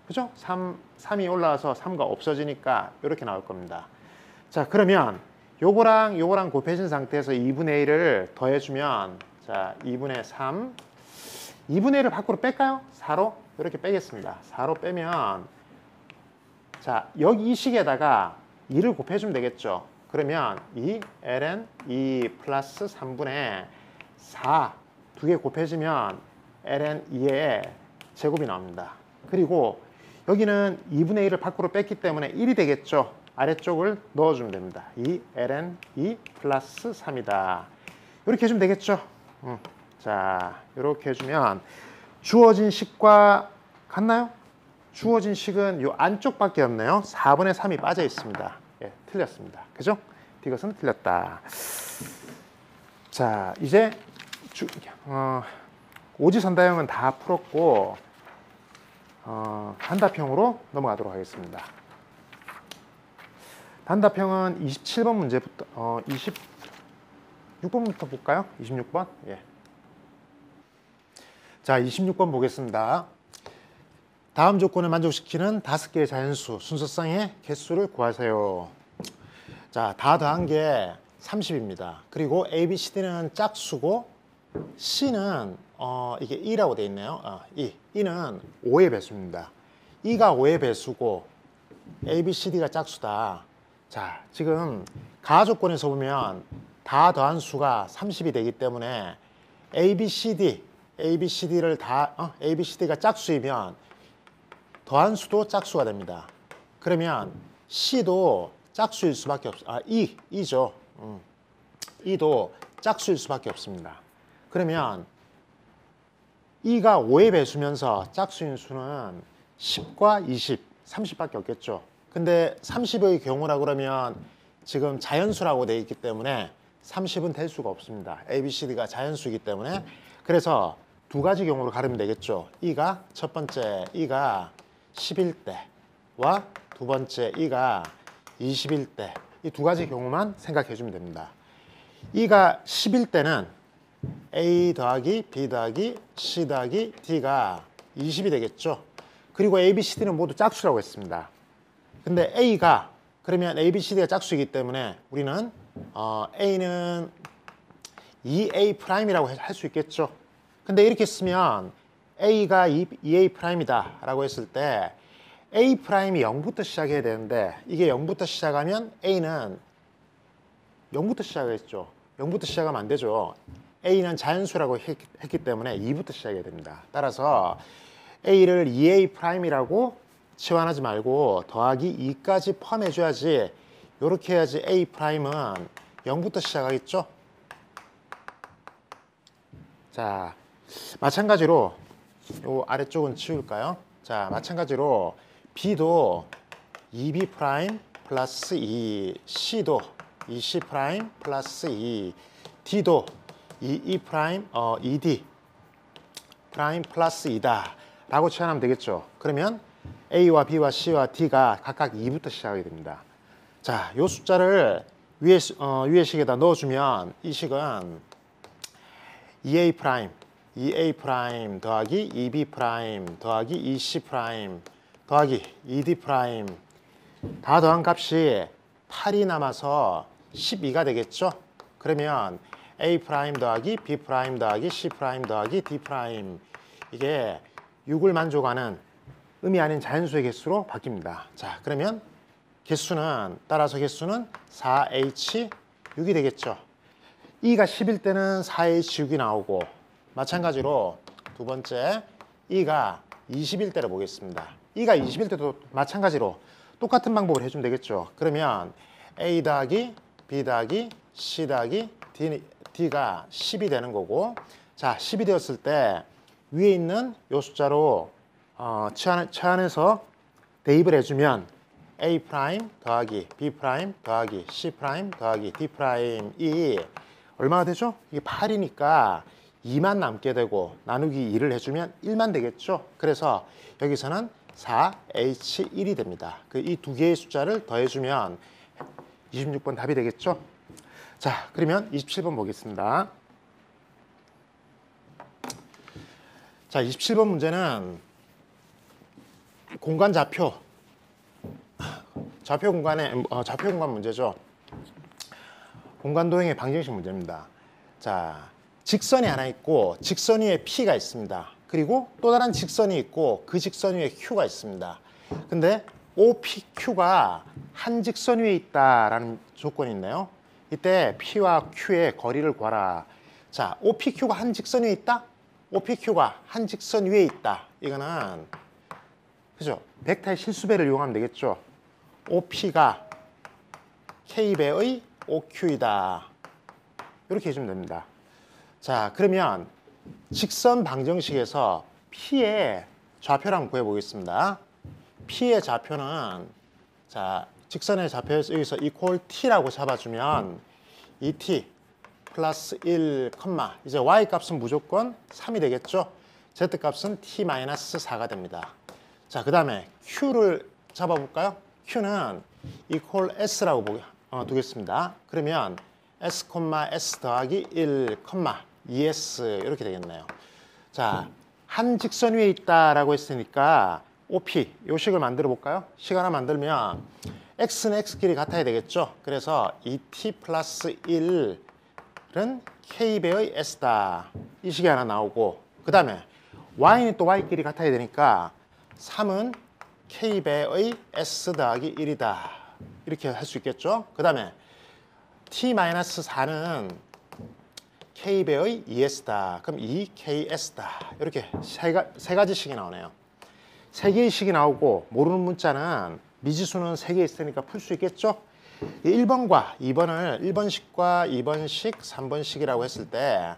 그죠? 3이 올라와서 3가 없어지니까 이렇게 나올 겁니다. 자, 그러면 요거랑 요거랑 곱해진 상태에서 2분의 1을 더해주면 자, 2분의 3 2분의 1을 밖으로 뺄까요? 4로 이렇게 빼겠습니다. 4로 빼면 자, 여기 이 식에다가 2를 곱해주면 되겠죠. 그러면 2ln2 플러스 3분의 4 두 개 곱해지면 ln2의 제곱이 나옵니다. 그리고 여기는 2분의 1을 밖으로 뺐기 때문에 1이 되겠죠. 아래쪽을 넣어주면 됩니다. 2ln2 플러스 3이다. 이렇게 해주면 되겠죠. 자, 이렇게 해주면 주어진 식과 같나요? 주어진 식은 이 안쪽밖에 없네요. 4분의 3이 빠져 있습니다. 예, 틀렸습니다. 그죠? 이것은 틀렸다. 자, 이제 오지선다형은 다 풀었고 단답형으로 넘어가도록 하겠습니다. 단답형은 27번 문제부터 26번부터 볼까요? 26번. 예. 자, 26번 보겠습니다. 다음 조건을 만족시키는 5개의 자연수 순서상의 개수를 구하세요. 자, 다 더한 게 30입니다. 그리고 A, B, C, D는 짝수고 C는 이게 2라고 되어 있네요. 2는 5의 배수입니다. 2가 5의 배수고 A, B, C, D가 짝수다. 자, 지금 가조건에서 보면 다 더한 수가 30이 되기 때문에 A, B, C, D를 A, B, C, D가 짝수이면 더한 수도 짝수가 됩니다. 그러면 C도 짝수일 수밖에 없어요. 2죠. 2도 짝수일 수밖에 없습니다. 그러면 2가 5의 배수면서 짝수인 수는 10과 20, 30밖에 없겠죠. 근데 30의 경우라 그러면 지금 자연수라고 되어 있기 때문에 30은 될 수가 없습니다. A, B, C, D가 자연수이기 때문에. 그래서 두 가지 경우로 가르면 되겠죠. 첫 번째 2가 11대와 두 번째 2가 21대. 이 두 가지 경우만 생각해 주면 됩니다. 2가 11대는 A 더하기 B 더하기 C 더하기 D가 20이 되겠죠. 그리고 A, B, C, D는 모두 짝수라고 했습니다. 근데 A가 그러면 A, B, C, D가 짝수이기 때문에 우리는 A는 2A'이라고 할 수 있겠죠. 근데 이렇게 쓰면 A가 2A' 라고 했을 때 A'이 0부터 시작해야 되는데 이게 0부터 시작하면 A는 0부터 시작했죠. 0부터 시작하면 안 되죠. A는 자연수라고 했기 때문에 2부터 시작해야 됩니다. 따라서 A를 2A'이라고 치환하지 말고 더하기 2까지 포함해줘야지 이렇게 해야지 A'은 0부터 시작하겠죠. 자, 마찬가지로 요 아래쪽은 치울까요? 자, 마찬가지로 B도 2B' 플러스 2, C도 2C' 플러스 2, D도 2D' 플러스 2다 라고 치환하면 되겠죠. 그러면 A와 B와 C와 D가 각각 2부터 시작하게 됩니다. 자, 요 숫자를 위에 식에다 넣어주면 이 식은 2A' 더하기 2B' 더하기 2C' 더하기 2D' 다 더한 값이 8이 남아서 12가 되겠죠. 그러면 A' 더하기 B' 더하기 C' 더하기 D' 이게 6을 만족하는 음이 아닌 자연수의 개수로 바뀝니다. 자, 그러면 따라서 개수는 4H6이 되겠죠. 2가 10일 때는 4H6이 나오고 마찬가지로 두 번째 2가 20일 때를 보겠습니다. 2가 20일 때도 마찬가지로 똑같은 방법을 해주면 되겠죠. 그러면 A 더하기 B 더하기 C 더하기 D가 10이 되는 거고 자, 10이 되었을 때 위에 있는 이 숫자로 치환해서 대입을 해주면 A 프라임 더하기 B 프라임 더하기 C 프라임 더하기 D 프라임이 얼마가 되죠? 이게 8이니까 2만 남게 되고 나누기 2를 해주면 1만 되겠죠? 그래서 여기서는 4H1이 됩니다. 그 이 두 개의 숫자를 더해주면 26번 답이 되겠죠? 자, 그러면 27번 보겠습니다. 자, 27번 문제는 공간 좌표 공간 문제죠. 공간 도형의 방정식 문제입니다. 자, 직선이 하나 있고 직선 위에 P가 있습니다. 그리고 또 다른 직선이 있고 그 직선 위에 Q가 있습니다. 근데 OPQ가 한 직선 위에 있다라는 조건이 있네요. 이때 P와 Q의 거리를 구하라. 자, OPQ가 한 직선 위에 있다? OPQ가 한 직선 위에 있다. 이거는 그죠? 벡터의 실수배를 이용하면 되겠죠. OP가 K배의 OQ이다. 이렇게 해주면 됩니다. 자, 그러면 직선 방정식에서 P의 좌표를 한번 구해보겠습니다. P의 좌표는 자, 직선의 좌표에서 여기서 equal T라고 잡아주면 2T 플러스 1, 이제 Y 값은 무조건 3이 되겠죠. Z 값은 T-4가 됩니다. 자, 그 다음에 Q를 잡아볼까요? Q는 equal S라고 두겠습니다. 그러면 S, S 더하기 1, 2S 이렇게 되겠네요. 자, 한 직선 위에 있다라고 했으니까 OP, 요 식을 만들어 볼까요? 식 하나 만들면 X는 X끼리 같아야 되겠죠? 그래서 2T 플러스 1은 K배의 S다. 이 식이 하나 나오고 그 다음에 Y는 또 Y끼리 같아야 되니까 3은 K배의 S 더하기 1이다. 이렇게 할 수 있겠죠? 그 다음에 T-4는 K배의 ES다. 그럼 2KS다. 이렇게 세 가지씩이 나오네요. 세 개의 식이 나오고 모르는 문자는 미지수는 3개 있으니까 풀 수 있겠죠? 1번과 2번을 1번식과 2번식, 3번식이라고 했을 때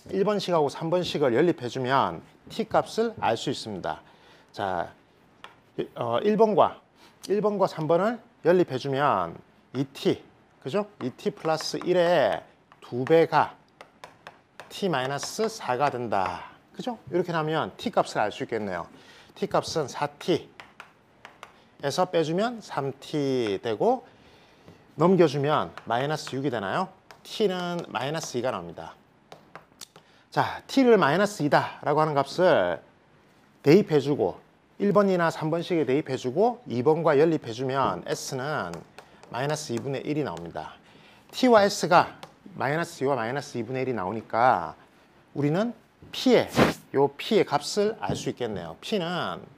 1번식하고 3번식을 연립해주면 T값을 알 수 있습니다. 자, 1번과 3번을 연립해주면 2T, 그죠? 2T 플러스 1의 2배가 T-4가 된다. 그죠? 이렇게 하면 T값을 알 수 있겠네요. T값은 4T에서 빼주면 3T 되고 넘겨주면 마이너스 6이 되나요? T는 마이너스 2가 나옵니다. 자, T를 마이너스 2다 라고 하는 값을 대입해주고 1번이나 3번식에 대입해주고 2번과 연립해주면 S는 마이너스 2분의 1이 나옵니다. T와 S가 마이너스 2와 마이너스 2분의 1이 나오니까 우리는 P의 값을 알 수 있겠네요.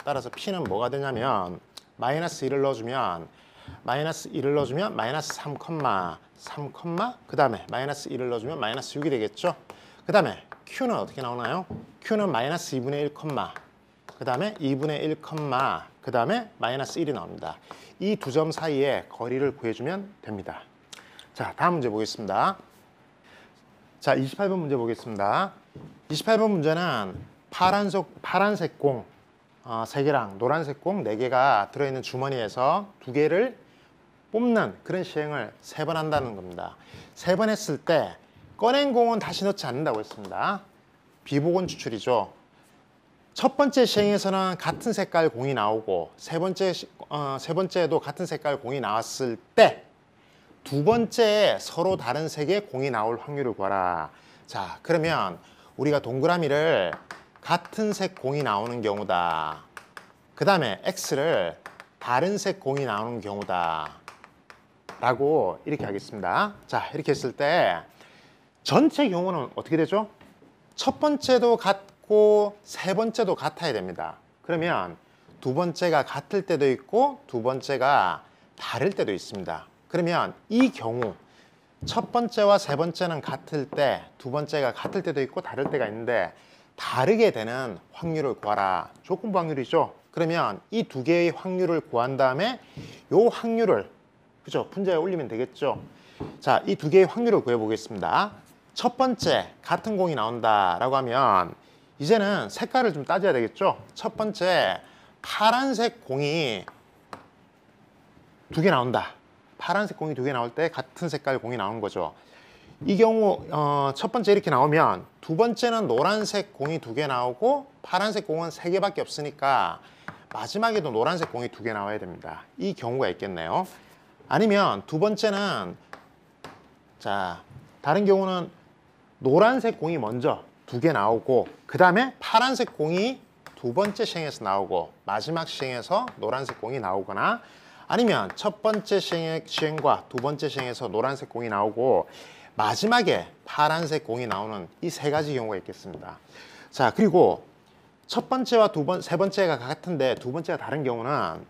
따라서 P는 뭐가 되냐면 마이너스 1을 넣어주면 마이너스 3, 그 다음에 마이너스 1을 넣어주면 마이너스 6이 되겠죠. 그 다음에 Q는 어떻게 나오나요? Q는 마이너스 2분의 1, 그 다음에 2분의 1, 그 다음에 마이너스 1이 나옵니다. 이 두 점 사이에 거리를 구해주면 됩니다. 자, 다음 문제 보겠습니다. 자, 28번 문제 보겠습니다. 28번 문제는 파란색 공 3개랑 노란색 공 4개가 들어있는 주머니에서 2개를 뽑는 그런 시행을 3번 한다는 겁니다. 3번 했을 때 꺼낸 공은 다시 넣지 않는다고 했습니다. 비보건 추출이죠. 첫 번째 시행에서는 같은 색깔 공이 나오고 세 번째에도 같은 색깔 공이 나왔을 때 두 번째에 서로 다른 색의 공이 나올 확률을 구하라. 자, 그러면 우리가 동그라미를 같은 색 공이 나오는 경우다. 그 다음에 X를 다른 색 공이 나오는 경우다. 라고 이렇게 하겠습니다. 자, 이렇게 했을 때 전체 경우는 어떻게 되죠? 첫 번째도 같고 세 번째도 같아야 됩니다. 그러면 두 번째가 같을 때도 있고 두 번째가 다를 때도 있습니다. 그러면 이 경우 첫 번째와 세 번째는 같을 때 두 번째가 같을 때도 있고 다를 때가 있는데 다르게 되는 확률을 구하라. 조건부 확률이죠. 그러면 이 두 개의 확률을 구한 다음에 이 확률을 그죠? 분자에 올리면 되겠죠. 자, 이 두 개의 확률을 구해보겠습니다. 첫 번째 같은 공이 나온다라고 하면 이제는 색깔을 좀 따져야 되겠죠. 첫 번째 파란색 공이 두 개 나온다. 파란색 공이 두 개 나올 때 같은 색깔 공이 나오는 거죠. 이 경우 첫 번째 이렇게 나오면 두 번째는 노란색 공이 두 개 나오고 파란색 공은 세 개밖에 없으니까 마지막에도 노란색 공이 두 개 나와야 됩니다. 이 경우가 있겠네요. 아니면 두 번째는 자 다른 경우는 노란색 공이 먼저 두 개 나오고 그 다음에 파란색 공이 두 번째 시행에서 나오고 마지막 시행에서 노란색 공이 나오거나 아니면 첫 번째 시행과 두 번째 시행에서 노란색 공이 나오고 마지막에 파란색 공이 나오는 이 세 가지 경우가 있겠습니다. 자, 그리고 첫 번째와 세 번째가 같은데 두 번째가 다른 경우는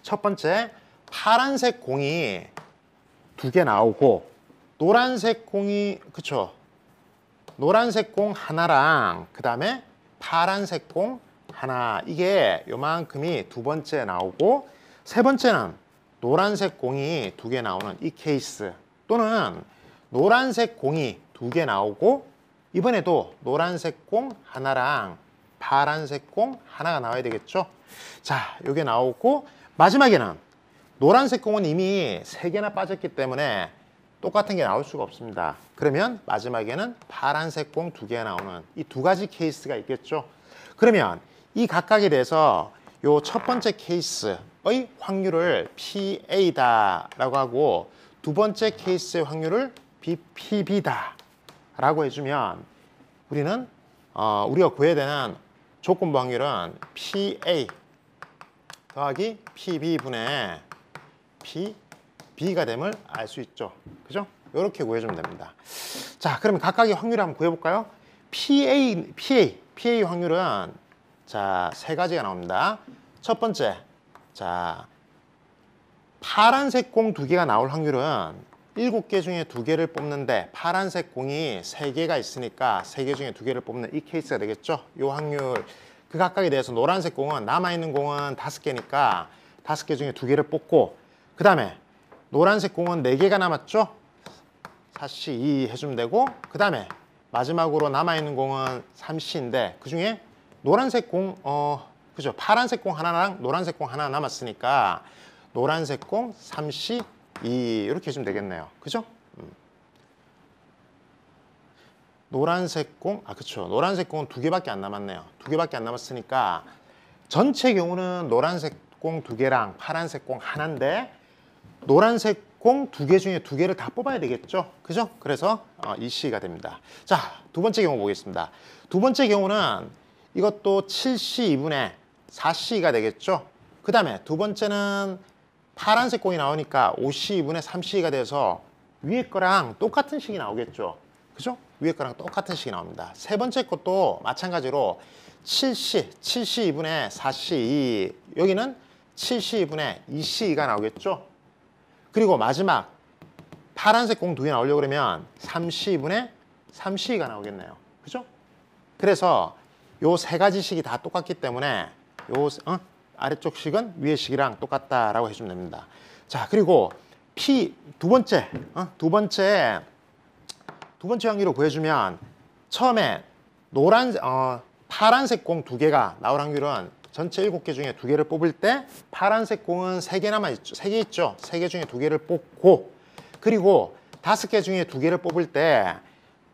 첫 번째 파란색 공이 두 개 나오고 노란색 공이 그쵸? 노란색 공 하나랑 그 다음에 파란색 공 하나 이게 요만큼이 두 번째 나오고 세 번째는 노란색 공이 두 개 나오는 이 케이스 또는 노란색 공이 두 개 나오고 이번에도 노란색 공 하나랑 파란색 공 하나가 나와야 되겠죠. 자, 요게 나오고 마지막에는 노란색 공은 이미 세 개나 빠졌기 때문에 똑같은 게 나올 수가 없습니다. 그러면 마지막에는 파란색 공 두 개 나오는 이 두 가지 케이스가 있겠죠. 그러면 이 각각에 대해서 요 첫 번째 케이스의 확률을 PA다라고 하고 두 번째 케이스의 확률을 PB다라고 해주면 우리는 우리가 구해야 되는 조건부 확률은 PA 더하기 PB분의 PB가 됨을 알 수 있죠. 그죠? 이렇게 구해주면 됩니다. 자, 그러면 각각의 확률을 한번 구해볼까요? PA 확률은 자, 세 가지가 나옵니다. 첫 번째, 자, 파란색 공 두 개가 나올 확률은 7개 중에 2개를 뽑는데 파란색 공이 3개가 있으니까 3개 중에 2개를 뽑는 이 케이스가 되겠죠. 이 확률 그 각각에 대해서 노란색 공은 남아있는 공은 5개니까 5개 중에 2개를 뽑고 그 다음에 노란색 공은 4개가 남았죠. 4C 2 해주면 되고 그 다음에 마지막으로 남아있는 공은 3C인데 그 중에 노란색 공 그죠? 파란색 공 하나랑 노란색 공 하나 남았으니까 노란색 공 3C 2 이렇게 해주면 되겠네요. 그죠? 노란색 공, 그쵸. 노란색 공은 2개밖에 안 남았네요. 2개밖에 안 남았으니까 전체 경우는 노란색 공 2개랑 파란색 공 하나인데 노란색 공 2개 중에 2개를 다 뽑아야 되겠죠. 그죠? 그래서 EC가 됩니다. 자, 두 번째 경우 보겠습니다. 두 번째 경우는 이것도 7C 2분의 4C가 되겠죠. 그 다음에 두 번째는 파란색 공이 나오니까 5C 2분의 3C가 돼서 위에 거랑 똑같은 식이 나오겠죠. 그죠? 위에 거랑 똑같은 식이 나옵니다. 세 번째 것도 마찬가지로 7C 2분의 4C 여기는 7C 2분의 2C가 나오겠죠. 그리고 마지막 파란색 공 2개 나오려고 그러면 3C 2분의 3C가 나오겠네요. 그죠? 그래서 요 세 가지 식이 다 똑같기 때문에 요 아래쪽 식은 위의 식이랑 똑같다라고 해주면 됩니다. 자, 그리고 두 번째 확률을 구해주면 처음에 파란색 공 2개가 나올 확률은 전체 7개 중에 2개를 뽑을 때 파란색 공은 3개 남아있죠. 3개 있죠. 3개 중에 2개를 뽑고 그리고 5개 중에 2개를 뽑을 때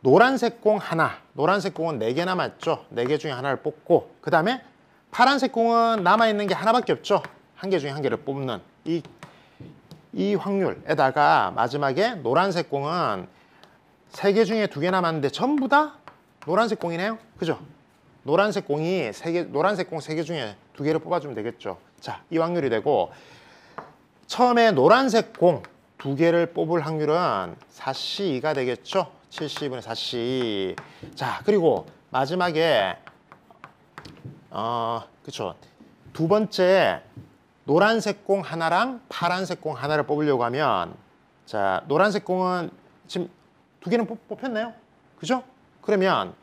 노란색 공 하나, 노란색 공은 4개 남았죠. 4개 중에 하나를 뽑고 그 다음에 파란색 공은 남아있는 게 하나밖에 없죠. 1개 중에 1개를 뽑는 이 확률에다가 마지막에 노란색 공은 3개 중에 2개 남았는데 전부 다 노란색 공이네요. 그죠? 노란색 공 3개 중에 2개를 뽑아주면 되겠죠. 자, 이 확률이 되고 처음에 노란색 공 2개를 뽑을 확률은 4C2가 되겠죠. 7C2분의 4C. 자, 그리고 마지막에 그쵸. 두 번째 노란색 공 하나랑 파란색 공 하나를 뽑으려고 하면 자, 노란색 공은 지금 2개는 뽑혔나요? 그죠? 그러면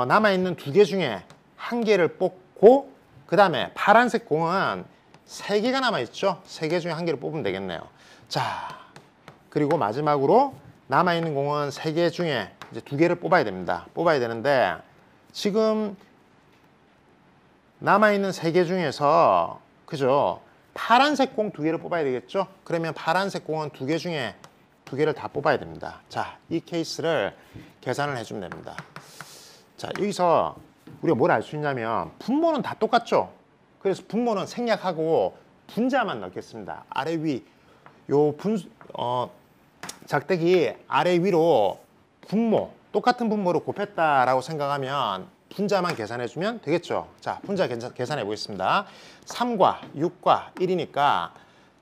남아있는 2개 중에 1개를 뽑고 그 다음에 파란색 공은 3개가 남아있죠? 3개 중에 1개를 뽑으면 되겠네요. 자, 그리고 마지막으로 남아있는 공은 3개 중에 이제 2개를 뽑아야 됩니다. 뽑아야 되는데 지금 남아있는 3개 중에서 그죠? 파란색 공 두 개를 뽑아야 되겠죠? 그러면 파란색 공은 두 개 중에 두 개를 다 뽑아야 됩니다. 자, 이 케이스를 계산을 해주면 됩니다. 자, 여기서 우리가 뭘 알 수 있냐면 분모는 다 똑같죠? 그래서 분모는 생략하고 분자만 넣겠습니다. 아래 위, 작대기 아래 위로 분모, 똑같은 분모로 곱했다라고 생각하면 분자만 계산해주면 되겠죠. 자, 분자 계산해 보겠습니다. 3과 6과 1이니까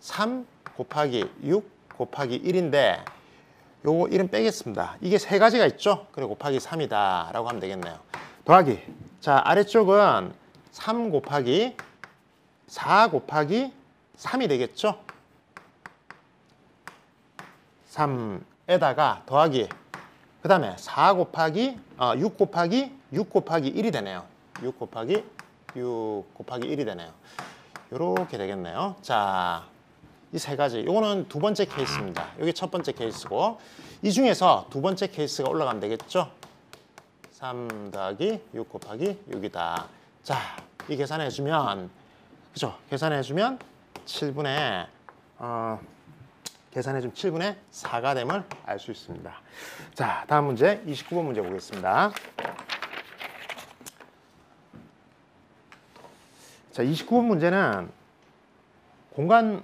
3 곱하기 6 곱하기 1인데 요거 1은 빼겠습니다. 이게 세 가지가 있죠. 그래 곱하기 3이다 라고 하면 되겠네요. 더하기. 자, 아래쪽은 3 곱하기 4 곱하기 3이 되겠죠. 3에다가 더하기. 그 다음에 6 곱하기 6 곱하기 1이 되네요. 6 곱하기 1이 되네요. 요렇게 되겠네요. 자, 이 세 가지. 요거는 두 번째 케이스입니다. 여기 첫 번째 케이스고, 이 중에서 두 번째 케이스가 올라가면 되겠죠. 3 더하기 6 곱하기 6이다. 자, 이 계산해주면, 그죠? 계산해주면 7분의, 계산해주면 7분의 4가 됨을 알 수 있습니다. 자, 다음 문제 29번 문제 보겠습니다. 자, 29번 문제는 공간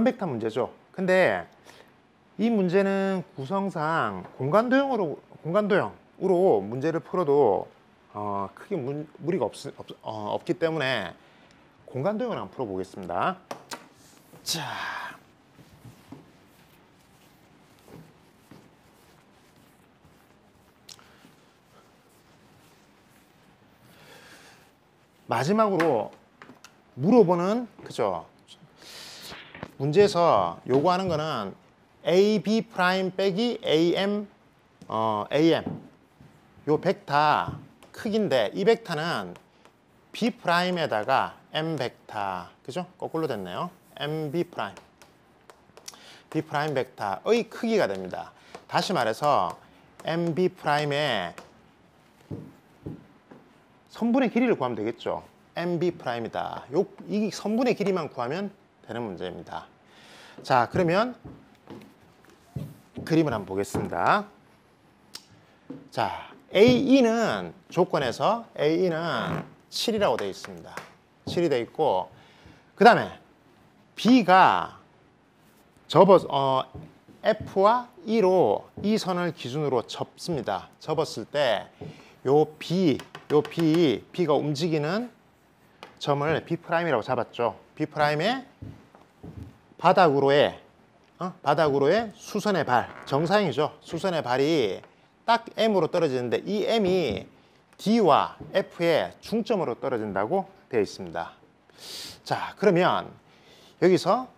벡터 문제죠. 근데 이 문제는 구성상 공간도형으로 문제를 풀어도 크게 무리가 없기 때문에 공간도형을 한번 풀어보겠습니다. 자, 마지막으로 물어보는, 그죠? 문제에서 요구하는 거는 AB 프라임 빼기 AM, 요 벡터 크기인데 이 벡터는 B 프라임에다가 M 벡터, 그죠? 거꾸로 됐네요. MB 프라임, B 프라임 벡터의 크기가 됩니다. 다시 말해서 MB 프라임의 선분의 길이를 구하면 되겠죠. MB 프라임이다. 이 선분의 길이만 구하면 되는 문제입니다. 자, 그러면 그림을 한번 보겠습니다. 자, AE는 조건에서 AE는 7이라고 되어 있습니다. 7이 되어 있고, 그 다음에 B가 F와 E로 이 선을 기준으로 접습니다. 접었을 때 B가 움직이는 점을 B'이라고 잡았죠. B'의 바닥으로의 수선의 발, 정사형이죠. 수선의 발이 딱 M으로 떨어지는데 이 M이 D와 F의 중점으로 떨어진다고 되어 있습니다. 자, 그러면 여기서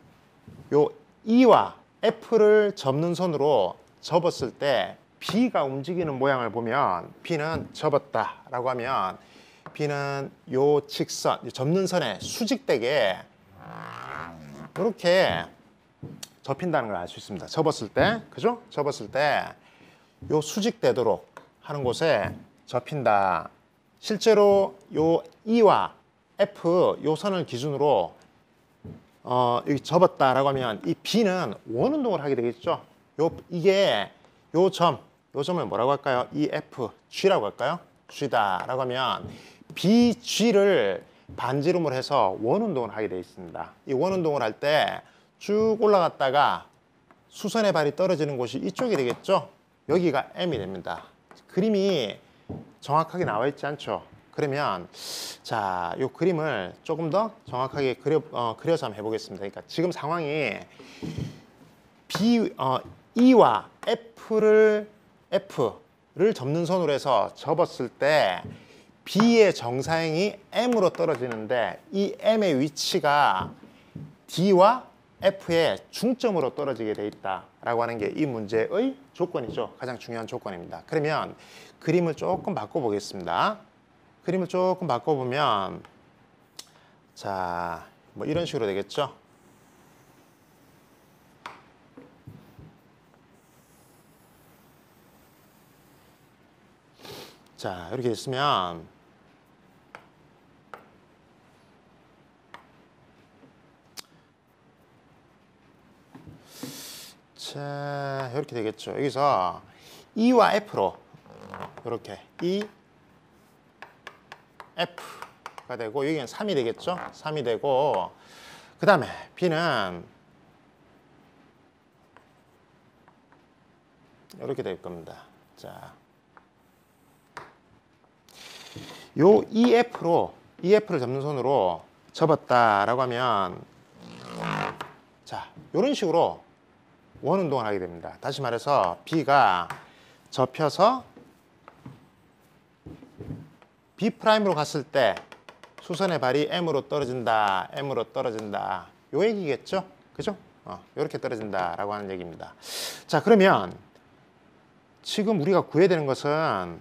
요 E와 F를 접는 선으로 접었을 때 B가 움직이는 모양을 보면 B는 접었다라고 하면 B는 요 직선, 접는 선에 수직되게 이렇게 접힌다는 걸 알 수 있습니다. 접었을 때, 그죠? 접었을 때 요 수직되도록 하는 곳에 접힌다. 실제로 요 E와 F 요 선을 기준으로 여기 접었다라고 하면 이 B는 원 운동을 하게 되겠죠. 이게 요 점을 뭐라고 할까요? EF, G라고 할까요? G다라고 하면 BG를 반지름을 해서 원 운동을 하게 되어 있습니다. 이 원 운동을 할 때 쭉 올라갔다가 수선의 발이 떨어지는 곳이 이쪽이 되겠죠. 여기가 M이 됩니다. 그림이 정확하게 나와 있지 않죠. 그러면 자, 이 그림을 조금 더 정확하게 그려서 한번 해보겠습니다. 그러니까 지금 상황이 E와 F를 접는 선으로 해서 접었을 때 B의 정사형이 M으로 떨어지는데 이 M의 위치가 D와 F의 중점으로 떨어지게 돼 있다라고 하는 게 이 문제의 조건이죠. 가장 중요한 조건입니다. 그러면 그림을 조금 바꿔보겠습니다. 그림을 조금 바꿔보면 자, 뭐 이런 식으로 되겠죠. 자, 이렇게 됐으면 자, 이렇게 되겠죠. 여기서 E와 F로 이렇게 E, F가 되고 여기는 3이 되겠죠. 3이 되고 그 다음에 B는 이렇게 될 겁니다. 자, 요 EF를 접는 손으로 접었다라고 하면 자, 이런 식으로 원 운동을 하게 됩니다. 다시 말해서 B가 접혀서 B'으로 갔을 때 수선의 발이 M으로 떨어진다, M으로 떨어진다. 요 얘기겠죠? 그죠? 이렇게 떨어진다라고 하는 얘기입니다. 자, 그러면 지금 우리가 구해야 되는 것은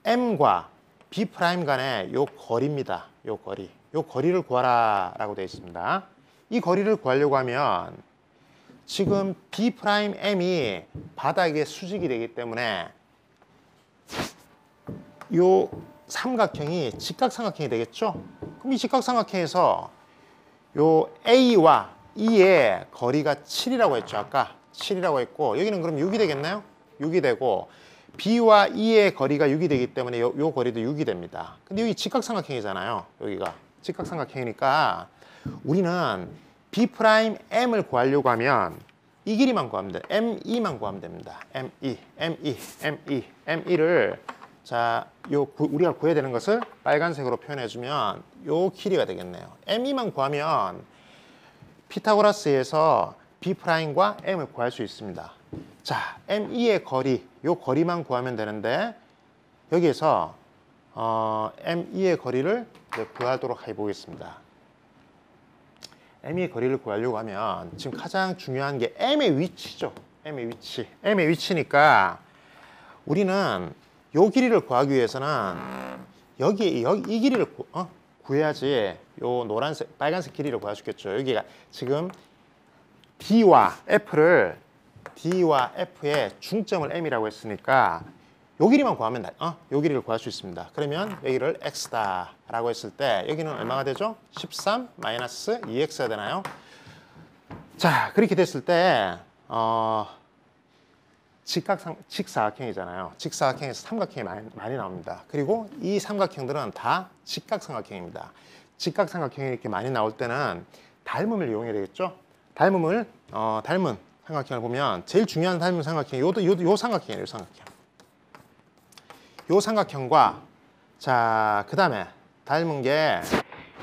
M과 B' 간의 요 거리입니다. 요 거리. 요 거리를 구하라라고 되어 있습니다. 이 거리를 구하려고 하면 지금 B'M이 바닥에 수직이 되기 때문에 요 삼각형이 직각삼각형이 되겠죠? 그럼 이 직각삼각형에서 요 A와 E의 거리가 7이라고 했죠. 아까 7이라고 했고 여기는 그럼 6이 되겠나요? 6이 되고 B와 E의 거리가 6이 되기 때문에 요 거리도 6이 됩니다. 근데 여기 직각삼각형이잖아요. 여기가 직각삼각형이니까 우리는 B'M을 구하려고 하면 이 길이만 구하면 돼. ME만 구하면 됩니다. ME를 자, 우리가 구해야 되는 것을 빨간색으로 표현해주면 요 길이가 되겠네요. ME만 구하면 피타고라스에서 B'과 M을 구할 수 있습니다. 자, ME의 거리, 요 거리만 구하면 되는데 여기에서 ME의 거리를 이제 구하도록 해보겠습니다. M의 거리를 구하려고 하면 지금 가장 중요한 게 M의 위치죠. M의 위치. M의 위치니까 우리는 요 길이를 구하기 위해서는 이 길이를 구해야지 요 노란색, 빨간색 길이를 구할 수 있겠죠. 여기가 지금 D와 F의 중점을 M이라고 했으니까 요 길이만 구하면 돼. 요 길이를 구할 수 있습니다. 그러면 여기를 X다라고 했을 때 여기는 얼마가 되죠? 13 마이너스 2X가 되나요? 자, 그렇게 됐을 때 직사각형이잖아요. 직사각형에서 삼각형이 많이 나옵니다. 그리고 이 삼각형들은 다 직각삼각형입니다. 직각삼각형이 이렇게 많이 나올 때는 닮음을 이용해야 되겠죠? 닮은 삼각형을 보면 제일 중요한 닮은 삼각형이 요 삼각형이에요. 요 삼각형. 요 삼각형과 자, 그 다음에 닮은 게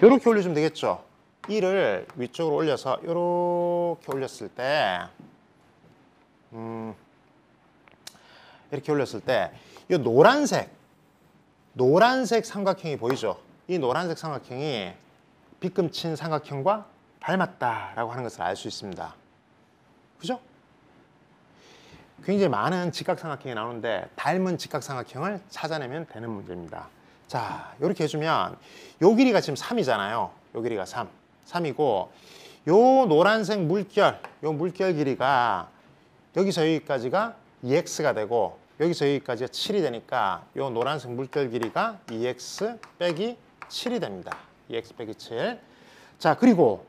이렇게 올려주면 되겠죠. 이를 위쪽으로 올려서 이렇게 올렸을 때 이렇게 올렸을 때 이 노란색 삼각형이 보이죠? 이 노란색 삼각형이 빗금친 삼각형과 닮았다라고 하는 것을 알 수 있습니다. 그죠? 굉장히 많은 직각삼각형이 나오는데 닮은 직각삼각형을 찾아내면 되는 문제입니다. 자, 이렇게 해주면 요 길이가 지금 3이잖아요. 요 길이가 3이고 요 노란색 물결, 요 물결 길이가 여기서 여기까지가 2x가 되고 여기서 여기까지가 7이 되니까 요 노란색 물결 길이가 2x 빼기 7이 됩니다. 2x 빼기 7. 자, 그리고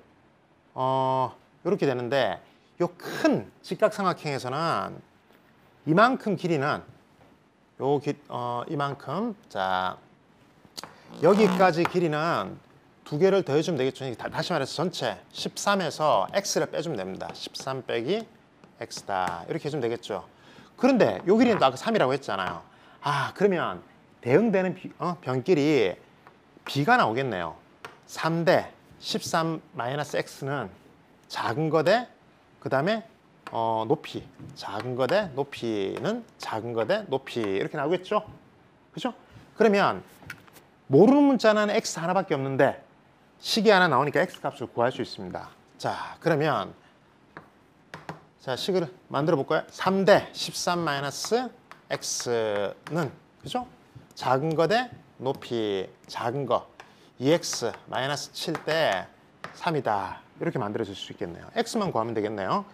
이렇게 되는데 요 큰 직각삼각형에서는 이만큼 길이는 이만큼 자 여기까지 길이는 두 개를 더해주면 되겠죠. 다시 말해서 전체 13에서 x를 빼주면 됩니다. 13 빼기 x다 이렇게 해주면 되겠죠. 그런데 요 길이는 또 아까 3이라고 했잖아요. 그러면 대응되는 변길이 b가 나오겠네요. 3대 13 마이너스 x는 작은 거 대 그 다음에 높이 작은 거 대 높이는 작은 거 대 높이 이렇게 나오겠죠. 그죠? 그러면 모르는 문자는 x 하나밖에 없는데 식이 하나 나오니까 x 값을 구할 수 있습니다. 자, 그러면 자, 식을 만들어 볼까요? 3대 13 마이너스 x는 그죠? 작은 거 대 높이 작은 거 2x 마이너스 7대 3이다. 이렇게 만들어줄 수 있겠네요. x만 구하면 되겠네요.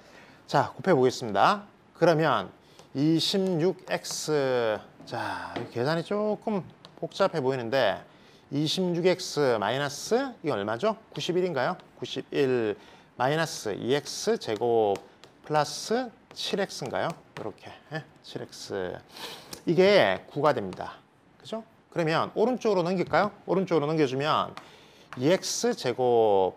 자, 곱해 보겠습니다. 그러면 26x 자, 계산이 조금 복잡해 보이는데 26x 마이너스 이거 얼마죠? 91인가요? 91 마이너스 2x 제곱 플러스 7x인가요? 이렇게 7x 이게 9가 됩니다. 그죠? 그러면 오른쪽으로 넘길까요? 오른쪽으로 넘겨주면 2x 제곱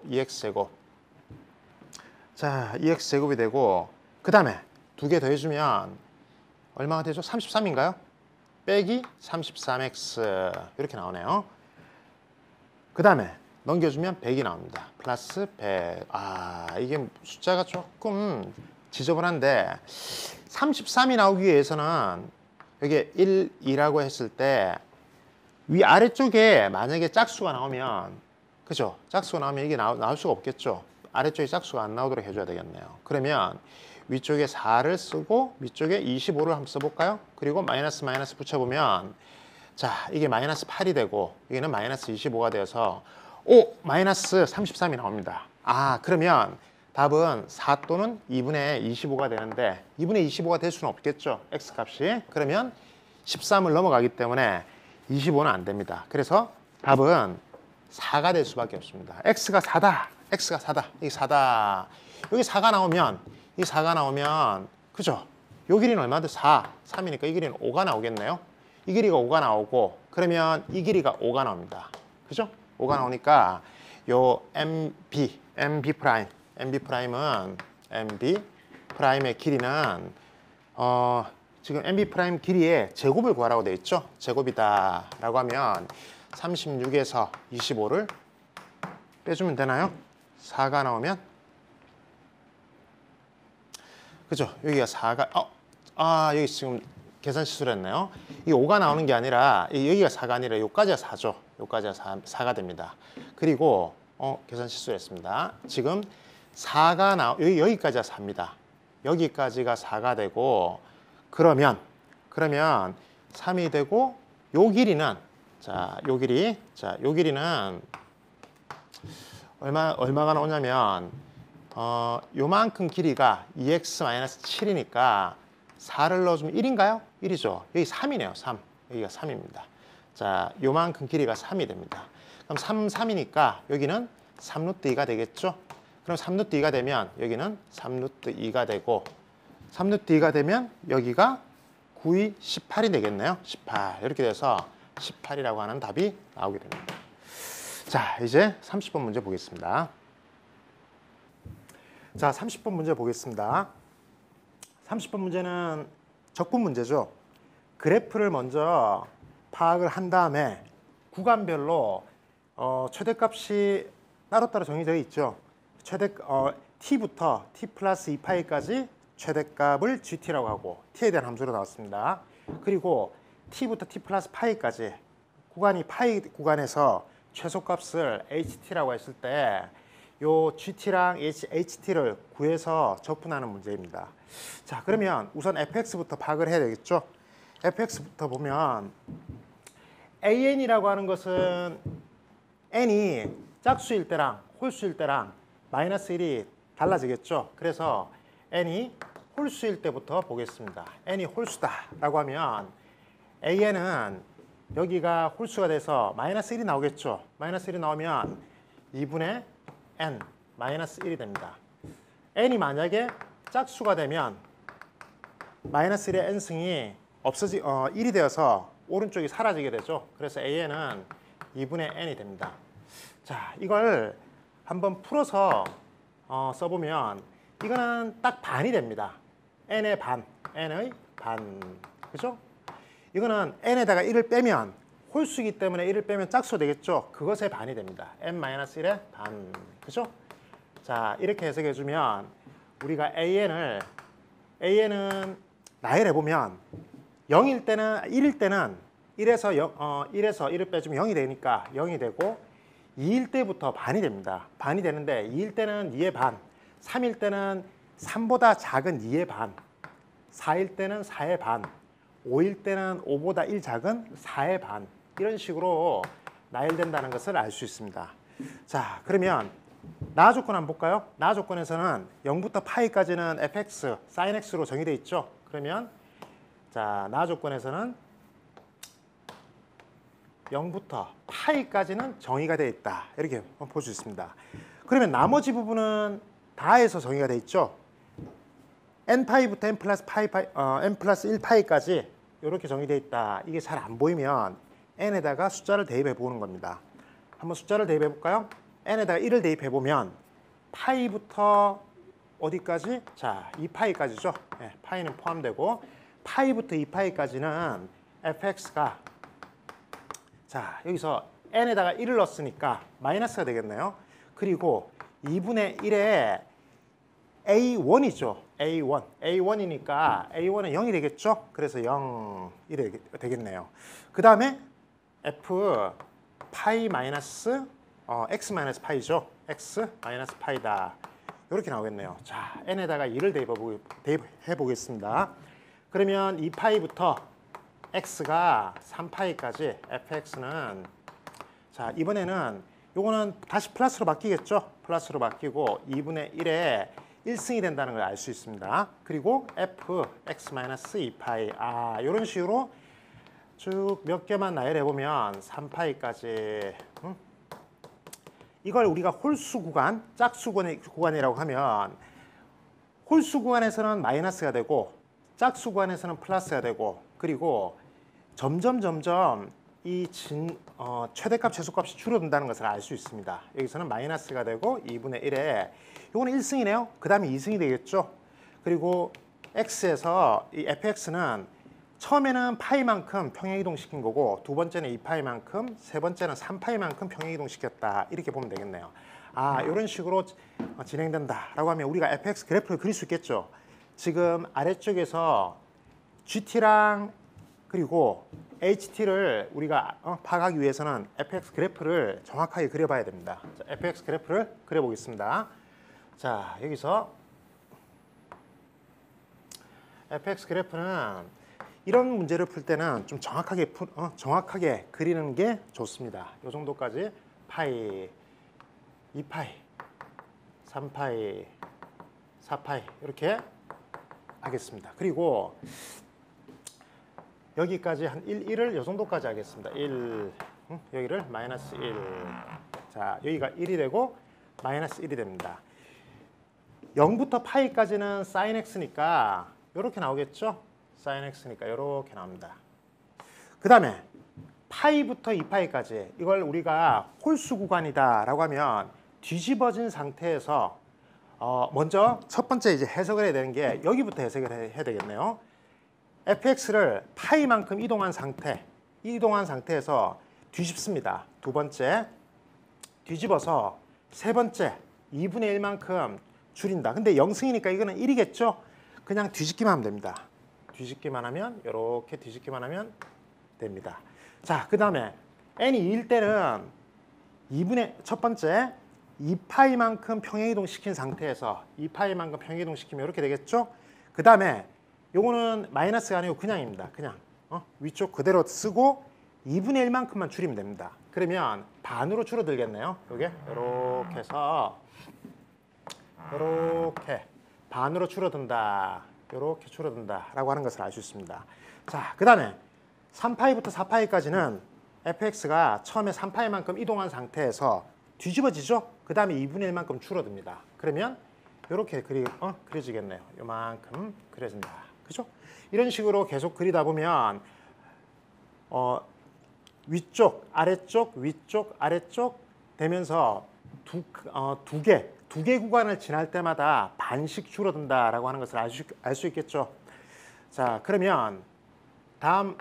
자 2x 제곱이 되고 그 다음에 두 개 더해주면 얼마가 되죠? 33인가요? 빼기 33x 이렇게 나오네요. 그 다음에 넘겨주면 100이 나옵니다. 플러스 100. 이게 숫자가 조금 지저분한데 33이 나오기 위해서는 여기 1, 2라고 했을 때 위아래쪽에 만약에 짝수가 나오면 그죠? 짝수가 나오면 이게 나올 수가 없겠죠? 아래쪽에 짝수가 안 나오도록 해줘야 되겠네요. 그러면 위쪽에 4를 쓰고 위쪽에 25를 한번 써볼까요? 그리고 마이너스 붙여보면 자 이게 마이너스 8이 되고 여기는 마이너스 25가 되어서 마이너스 33이 나옵니다. 그러면 답은 4 또는 2분의 25가 되는데 2분의 25가 될 수는 없겠죠. X값이. 그러면 13을 넘어가기 때문에 25는 안 됩니다. 그래서 답은 4가 될 수밖에 없습니다. X가 4다. 이게 4다. 여기 4가 나오면 그죠? 요 길이는 얼마인데 3이니까 이 길이는 5가 나오겠네요. 이 길이가 5가 나오고 그러면 이 길이가 5가 나옵니다. 그죠? 5가 나오니까 요 MB 프라임의 길이는 지금 MB 프라임 길이의 제곱을 구하라고 되어 있죠. 제곱이다 라고 하면 36에서 25를 빼주면 되나요? 4가 나오면 그죠? 여기가 4가 여기 지금 계산 실수를 했네요. 이 5가 나오는 게 아니라 여기가 4가 아니라 여기까지가 4죠. 여기까지가 4가 됩니다. 그리고 계산 실수를 했습니다. 지금 4가 여기까지가 4입니다. 여기까지가 4가 되고 그러면 3이 되고 요 길이는 요 길이는 얼마가 나오냐면 요만큼 길이가 2x-7이니까 4를 넣어주면 1인가요? 1이죠. 여기 3이네요. 3. 여기가 3입니다. 자, 요만큼 길이가 3이 됩니다. 그럼 3이니까 여기는 3루트 2가 되겠죠? 그럼 3루트 2가 되면 여기는 3루트 2가 되고 3루트 2가 되면 여기가 9이 18이 되겠네요. 18. 이렇게 돼서 18이라고 하는 답이 나오게 됩니다. 자, 이제 30번 문제 보겠습니다. 자, 30번 문제 보겠습니다. 30번 문제는 적분 문제죠. 그래프를 먼저 파악을 한 다음에 구간별로 최대값이 따로따로 정해져 있죠. t부터 t 플러스 2파이까지 최대값을 gt라고 하고 t에 대한 함수로 나왔습니다. 그리고 t부터 t 플러스 파이까지 구간이 파이 구간에서 최소값을 ht라고 했을 때 요 gt랑 ht를 구해서 적분하는 문제입니다. 자, 그러면 우선 fx부터 파악을 해야 되겠죠. fx부터 보면 an이라고 하는 것은 n이 짝수일 때랑 홀수일 때랑 마이너스 1이 달라지겠죠. 그래서 n이 홀수일 때부터 보겠습니다. n이 홀수다라고 하면 an은 여기가 홀수가 돼서 마이너스 1이 나오겠죠. 마이너스 1이 나오면 2분의 n 마이너스 1이 됩니다. n이 만약에 짝수가 되면 마이너스 1의 n승이 1이 되어서 오른쪽이 사라지게 되죠. 그래서 an은 2분의 n이 됩니다. 자, 이걸 한번 풀어서 써보면 이거는 딱 반이 됩니다. n의 반. 그죠? 이거는 n에다가 1을 빼면 홀수이기 때문에 1을 빼면 짝수 되겠죠? 그것의 반이 됩니다. n-1의 반. 그죠? 자, 이렇게 해석해주면 우리가 an은 나열해보면 0일 때는 1일 때는 1에서 1을 빼주면 0이 되니까 0이 되고 2일 때부터 반이 됩니다. 반이 되는데 2일 때는 2의 반, 3일 때는 3보다 작은 2의 반, 4일 때는 4의 반, 5일 때는 5보다 1 작은 4의 반, 이런 식으로 나열된다는 것을 알 수 있습니다. 자, 그러면 나 조건 한번 볼까요? 나 조건에서는 0부터 파이까지는 fx, sin x로 정의되어 있죠. 그러면 자, 나 조건에서는 0부터 파이까지는 정의가 되어 있다. 이렇게 볼 수 있습니다. 그러면 나머지 부분은 바에서 정의가 돼 있죠. n파이부터 n 플러스 n 플러스 1파이까지 이렇게 정의되어 있다. 이게 잘 안 보이면 n에다가 숫자를 대입해 보는 겁니다. 한번 숫자를 대입해 볼까요? n에다가 1을 대입해 보면 파이부터 어디까지? 자, 2파이까지죠. 네, 파이는 포함되고 파이부터 2파이까지는 fx가 자, 여기서 n에다가 1을 넣었으니까 마이너스가 되겠네요. 그리고 2분의 1에 a1이죠. a1. a1이니까 a1은 0이 되겠죠. 그래서 0, 1이 되겠네요. 그 다음에 f 파이 마이너스 x 마이너스 파이죠. x 마이너스 파이다. 이렇게 나오겠네요. 자, n에다가 2를 대입해 보겠습니다. 그러면 2파이부터 x가 3파이까지 fx는 자, 이번에는 요거는 다시 플러스로 바뀌겠죠. 플러스로 바뀌고 2분의 1에 1승이 된다는 걸 알 수 있습니다. 그리고 fx-2파이 이런 식으로 쭉 몇 개만 나열해 보면 3파이까지 이걸 우리가 홀수 구간, 짝수 구간이라고 하면 홀수 구간에서는 마이너스가 되고 짝수 구간에서는 플러스가 되고 그리고 점점 이 최대값, 최소값이 줄어든다는 것을 알 수 있습니다. 여기서는 마이너스가 되고 2분의 1에 이거는 1승이네요. 그 다음에 2승이 되겠죠. 그리고 x에서 이 fx는 처음에는 파이만큼 평행이동 시킨 거고 두 번째는 2파이만큼, 세 번째는 3파이만큼 평행이동 시켰다. 이렇게 보면 되겠네요. 이런 식으로 진행된다라고 하면 우리가 fx 그래프를 그릴 수 있겠죠. 지금 아래쪽에서 gt랑 그리고 HT를 우리가 파악하기 위해서는 fx 그래프를 정확하게 그려봐야 됩니다. 자, fx 그래프를 그려보겠습니다. 자, 여기서 fx 그래프는 이런 문제를 풀 때는 좀 정확하게 그리는 게 좋습니다. 이 정도까지 파이, 2파이, 3파이, 4파이 이렇게 하겠습니다. 그리고 여기까지 한 1을 이 정도까지 하겠습니다. 1, 여기를 마이너스 1. 자, 여기가 1이 되고 마이너스 1이 됩니다. 0부터 파이까지는 sin x니까 이렇게 나오겠죠? sin x니까 이렇게 나옵니다. 그 다음에 파이부터 2파이까지 이걸 우리가 홀수 구간이다라고 하면 뒤집어진 상태에서 먼저 첫 번째 이제 해석을 해야 되는 게 여기부터 해석을 해야 되겠네요. fx를 파이만큼 이동한 상태에서 뒤집습니다. 두 번째 뒤집어서 세 번째 2분의 1만큼 줄인다. 근데 0승이니까 이거는 1이겠죠? 그냥 뒤집기만 하면 됩니다. 뒤집기만 하면 이렇게 뒤집기만 하면 됩니다. 자, 그 다음에 n이 2일 때는 첫 번째 2파이만큼 평행이동 시킨 상태에서 2파이만큼 평행이동 시키면 이렇게 되겠죠? 그 다음에 요거는 마이너스가 아니고 그냥입니다. 그냥 위쪽 그대로 쓰고 2분의 1만큼만 줄이면 됩니다. 그러면 반으로 줄어들겠네요. 요게 이렇게 해서 이렇게 반으로 줄어든다. 이렇게 줄어든다라고 하는 것을 알 수 있습니다. 자, 그 다음에 3파이부터 4파이까지는 fx가 처음에 3파이만큼 이동한 상태에서 뒤집어지죠? 그 다음에 2분의 1만큼 줄어듭니다. 그러면 이렇게 그려지겠네요. 요만큼 그려진다. 그죠? 이런 식으로 계속 그리다 보면 위쪽, 아래쪽, 위쪽, 아래쪽 되면서 두 개 구간을 지날 때마다 반씩 줄어든다라고 하는 것을 알 수 있겠죠. 자, 그러면 다음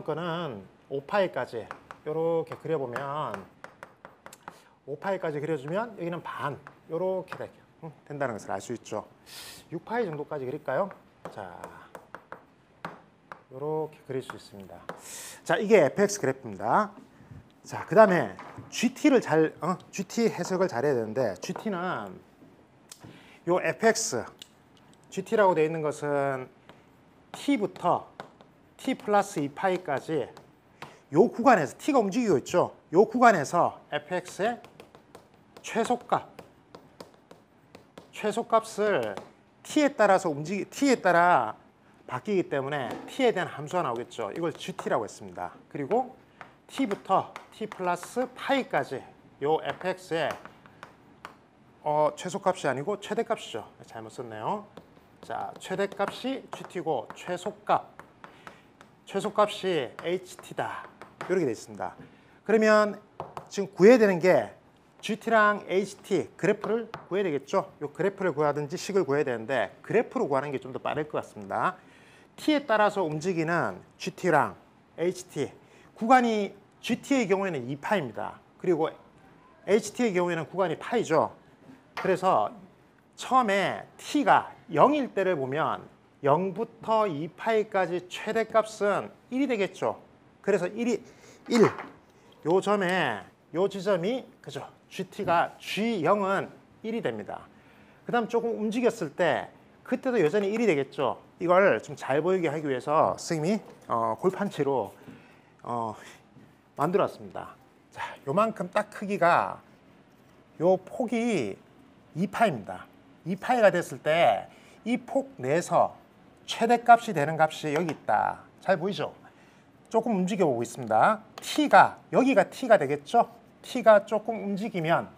거는 5파이까지 이렇게 그려보면 5파이까지 그려주면 여기는 반 이렇게 된다는 것을 알 수 있죠. 6파이 정도까지 그릴까요? 자, 이렇게 그릴 수 있습니다. 자, 이게 fx 그래프입니다. 자, 그 다음에 GT 해석을 잘해야 되는데 GT는 요 fx, GT라고 되어 있는 것은 t부터 t 플러스 2파이까지 요 구간에서 t가 움직이고 있죠. 요 구간에서 fx의 최소값을 t에 따라 바뀌기 때문에 t에 대한 함수가 나오겠죠. 이걸 GT라고 했습니다. 그리고 t부터 t 플러스 파이까지 요 fx의 최소값이 아니고 최대값이죠. 잘못 썼네요. 자, 최대값이 GT고 최소값이 HT다. 이렇게 돼 있습니다. 그러면 지금 구해야 되는 게 GT랑 HT 그래프를 구해야 되겠죠. 이 그래프를 구하든지 식을 구해야 되는데 그래프로 구하는 게 좀 더 빠를 것 같습니다. T에 따라서 움직이는 GT랑 HT 구간이 GT의 경우에는 2파입니다. 그리고 HT의 경우에는 구간이 파이죠. 그래서 처음에 T가 0일 때를 보면 0부터 2파이까지 최대값은 1이 되겠죠. 그래서 1이 1. 요 점에 요 지점이 그죠? GT가 G0은 1이 됩니다. 그다음 조금 움직였을 때 그때도 여전히 1이 되겠죠. 이걸 좀 잘 보이게 하기 위해서 선생님이 골판치로 만들었습니다. 자, 요만큼 딱 크기가 요 폭이 2파입니다. 2파이가 됐을 때 이 폭 내에서 최대값이 되는 값이 여기 있다. 잘 보이죠? 조금 움직여 보고 있습니다. T가 여기가 T가 되겠죠? T가 조금 움직이면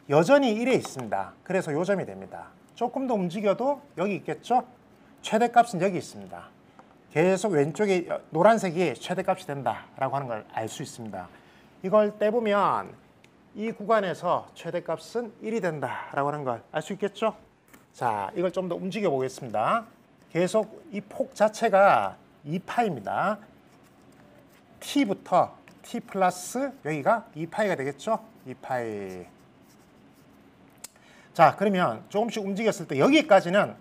여전히 1에 있습니다. 그래서 요 점이 됩니다. 조금 더 움직여도 여기 있겠죠? 최대값은 여기 있습니다. 계속 왼쪽에 노란색이 최대값이 된다라고 하는 걸 알 수 있습니다. 이걸 떼보면 이 구간에서 최대값은 1이 된다라고 하는 걸 알 수 있겠죠? 자, 이걸 좀 더 움직여 보겠습니다. 계속 이 폭 자체가 2파입니다. T부터 T 플러스 여기가 2파이가 되겠죠? 2파이. 자, 그러면 조금씩 움직였을 때 여기까지는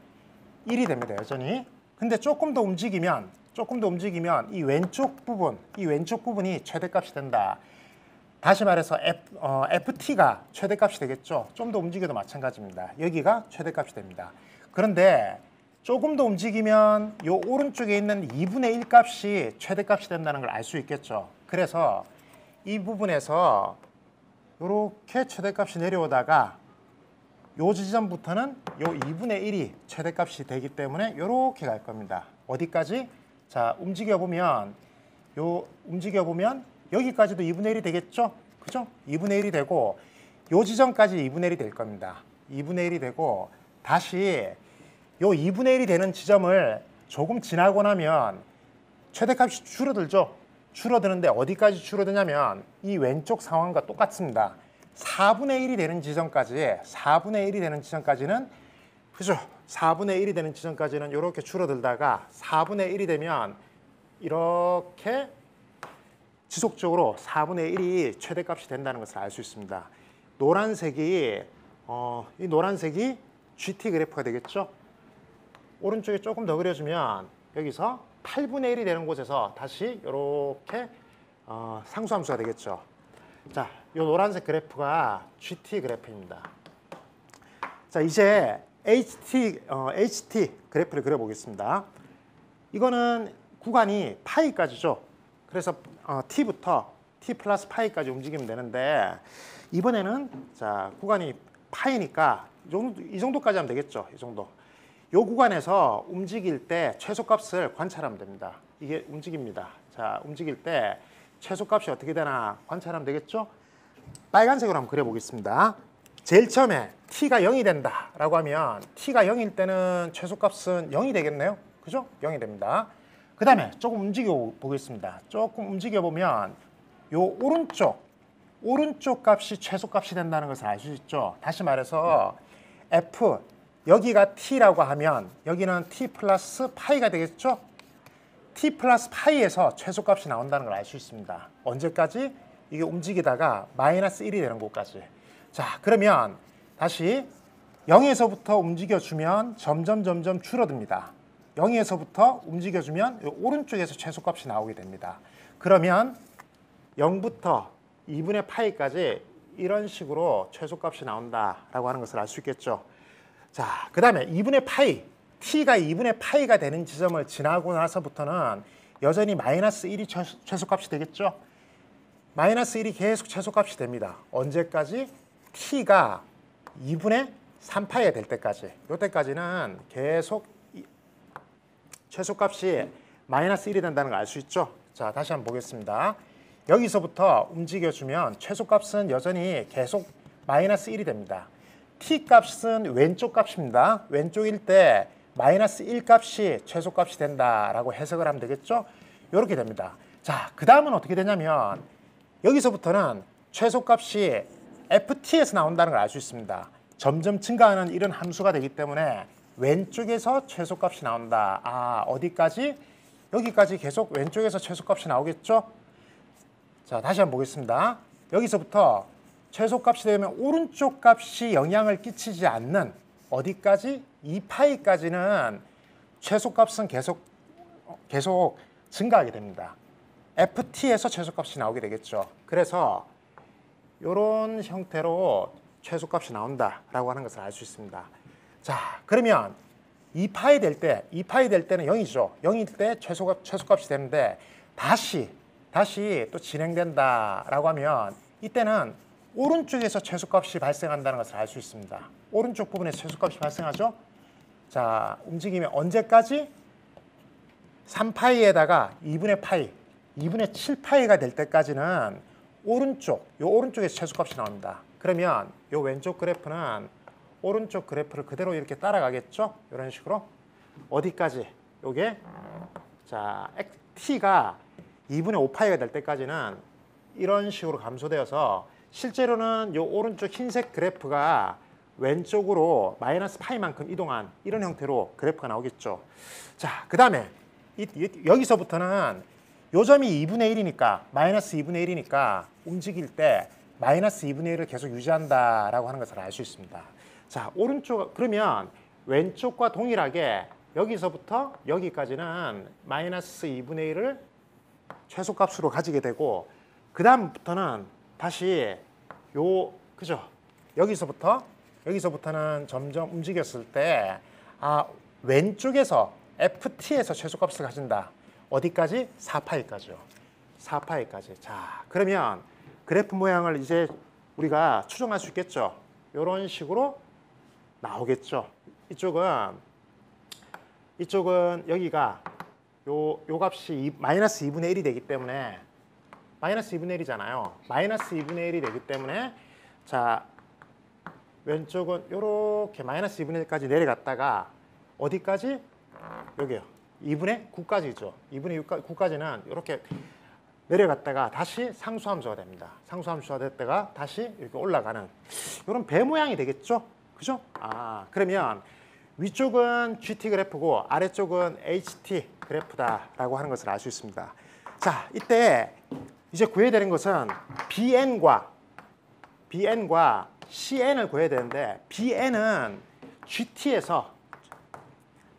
1이 됩니다. 여전히. 근데 조금 더 움직이면 이 왼쪽 부분이 최대값이 된다. 다시 말해서 FT가 최대값이 되겠죠. 좀 더 움직여도 마찬가지입니다. 여기가 최대값이 됩니다. 그런데 조금 더 움직이면 이 오른쪽에 있는 2분의 1 값이 최대값이 된다는 걸 알 수 있겠죠. 그래서 이 부분에서 이렇게 최대값이 내려오다가 요 지점부터는 요 2분의 1이 최대값이 되기 때문에 이렇게 갈 겁니다. 어디까지? 자, 움직여보면 여기까지도 2분의 1이 되겠죠? 그죠? 2분의 1이 되고 요 지점까지 2분의 1이 될 겁니다. 2분의 1이 되고 다시 요 2분의 1이 되는 지점을 조금 지나고 나면 최대값이 줄어들죠? 줄어드는데 어디까지 줄어드냐면 이 왼쪽 상황과 똑같습니다. 4분의 1이 되는 지점까지는 그죠? 4분의 1이 되는 지점까지는 이렇게 줄어들다가 4분의 1이 되면 이렇게 지속적으로 4분의 1이 최대값이 된다는 것을 알 수 있습니다. 이 노란색이 GT 그래프가 되겠죠? 오른쪽에 조금 더 그려주면 여기서 8분의 1이 되는 곳에서 다시 이렇게 상수함수가 되겠죠. 자, 이 노란색 그래프가 GT 그래프입니다. 자, 이제 HT 그래프를 그려보겠습니다. 이거는 구간이 파이까지죠. 그래서 T부터 T 플러스 파이까지 움직이면 되는데 이번에는 자, 구간이 파이니까 이 정도까지 하면 되겠죠. 이 정도. 이 구간에서 움직일 때 최소값을 관찰하면 됩니다. 이게 움직입니다. 자, 움직일 때 최소값이 어떻게 되나 관찰하면 되겠죠. 빨간색으로 한번 그려보겠습니다. 제일 처음에 T가 0이 된다라고 하면 T가 0일 때는 최소값은 0이 되겠네요. 그죠? 0이 됩니다. 그 다음에 조금 움직여 보겠습니다. 조금 움직여 보면 요 오른쪽 값이 최소값이 된다는 것을 알 수 있죠. 다시 말해서 F 여기가 T라고 하면 여기는 T 플러스 파이가 되겠죠. T 플러스 파이에서 최소값이 나온다는 걸 알 수 있습니다. 언제까지? 이게 움직이다가 마이너스 1이 되는 곳까지. 자, 그러면 다시 0에서부터 움직여주면 점점 줄어듭니다. 0에서부터 움직여주면 오른쪽에서 최소값이 나오게 됩니다. 그러면 0부터 2분의 파이까지 이런 식으로 최소값이 나온다라고 하는 것을 알 수 있겠죠. 자, 그 다음에 2분의 파이, T가 2분의 파이가 되는 지점을 지나고 나서부터는 여전히 마이너스 1이 최소값이 되겠죠. 마이너스 1이 계속 최소값이 됩니다. 언제까지? T가 2분의 3파이가 될 때까지. 이때까지는 계속 최소값이 마이너스 1이 된다는 걸 알 수 있죠. 자, 다시 한번 보겠습니다. 여기서부터 움직여주면 최소값은 여전히 계속 마이너스 1이 됩니다. t 값은 왼쪽 값입니다. 왼쪽일 때 마이너스 1 값이 최소값이 된다라고 해석을 하면 되겠죠? 이렇게 됩니다. 자, 그 다음은 어떻게 되냐면 여기서부터는 최소값이 ft에서 나온다는 걸 알 수 있습니다. 점점 증가하는 이런 함수가 되기 때문에 왼쪽에서 최소값이 나온다. 아, 어디까지? 여기까지 계속 왼쪽에서 최소값이 나오겠죠? 자, 다시 한번 보겠습니다. 여기서부터 최소값이 되면 오른쪽 값이 영향을 끼치지 않는 어디까지? 2파이까지는 최소값은 계속 증가하게 됩니다. ft에서 최소값이 나오게 되겠죠. 그래서 이런 형태로 최소값이 나온다라고 하는 것을 알 수 있습니다. 자, 그러면 2파이 될 때는 0이죠. 0일 때 최소값이 되는데 다시 또 진행된다라고 하면 이때는 오른쪽에서 최소값이 발생한다는 것을 알 수 있습니다. 오른쪽 부분에서 최소값이 발생하죠. 자, 움직이면 언제까지? 3파이에다가 2분의 파이, 2분의 7파이가 될 때까지는 오른쪽에서 최소값이 나옵니다. 그러면 이 왼쪽 그래프는 오른쪽 그래프를 그대로 이렇게 따라가겠죠? 이런 식으로. 어디까지? 요게 자, t가 2분의 5파이가 될 때까지는 이런 식으로 감소되어서 실제로는 이 오른쪽 흰색 그래프가 왼쪽으로 마이너스 파이만큼 이동한 이런 형태로 그래프가 나오겠죠. 자, 그 다음에 여기서부터는 요 점이 2분의 1이니까 마이너스 2분의 1이니까 움직일 때 마이너스 2분의 1을 계속 유지한다라고 하는 것을 알 수 있습니다. 자, 그러면 왼쪽과 동일하게 여기서부터 여기까지는 마이너스 2분의 1을 최소값으로 가지게 되고 그 다음부터는 다시 그죠? 여기서부터는 점점 움직였을 때 왼쪽에서 ft에서 최소값을 가진다. 어디까지? 4파이까지요. 4파이까지. 자, 그러면 그래프 모양을 이제 우리가 추정할 수 있겠죠. 이런 식으로 나오겠죠. 이쪽은 여기가 요 값이 마이너스 2분의 1이 되기 때문에 마이너스 2분의 1이잖아요. 마이너스 2분의 1이 되기 때문에 자, 왼쪽은 이렇게 마이너스 2분의 1까지 내려갔다가 어디까지? 여기요. 2분의 9까지죠. 2분의 9까지는 이렇게 내려갔다가 다시 상수함수가 됩니다. 상수함수가 됐다가 다시 이렇게 올라가는 이런 배 모양이 되겠죠? 그죠? 그러면 위쪽은 GT 그래프고 아래쪽은 HT 그래프다라고 하는 것을 알 수 있습니다. 자, 이때 이제 구해야 되는 것은 BN과 CN을 구해야 되는데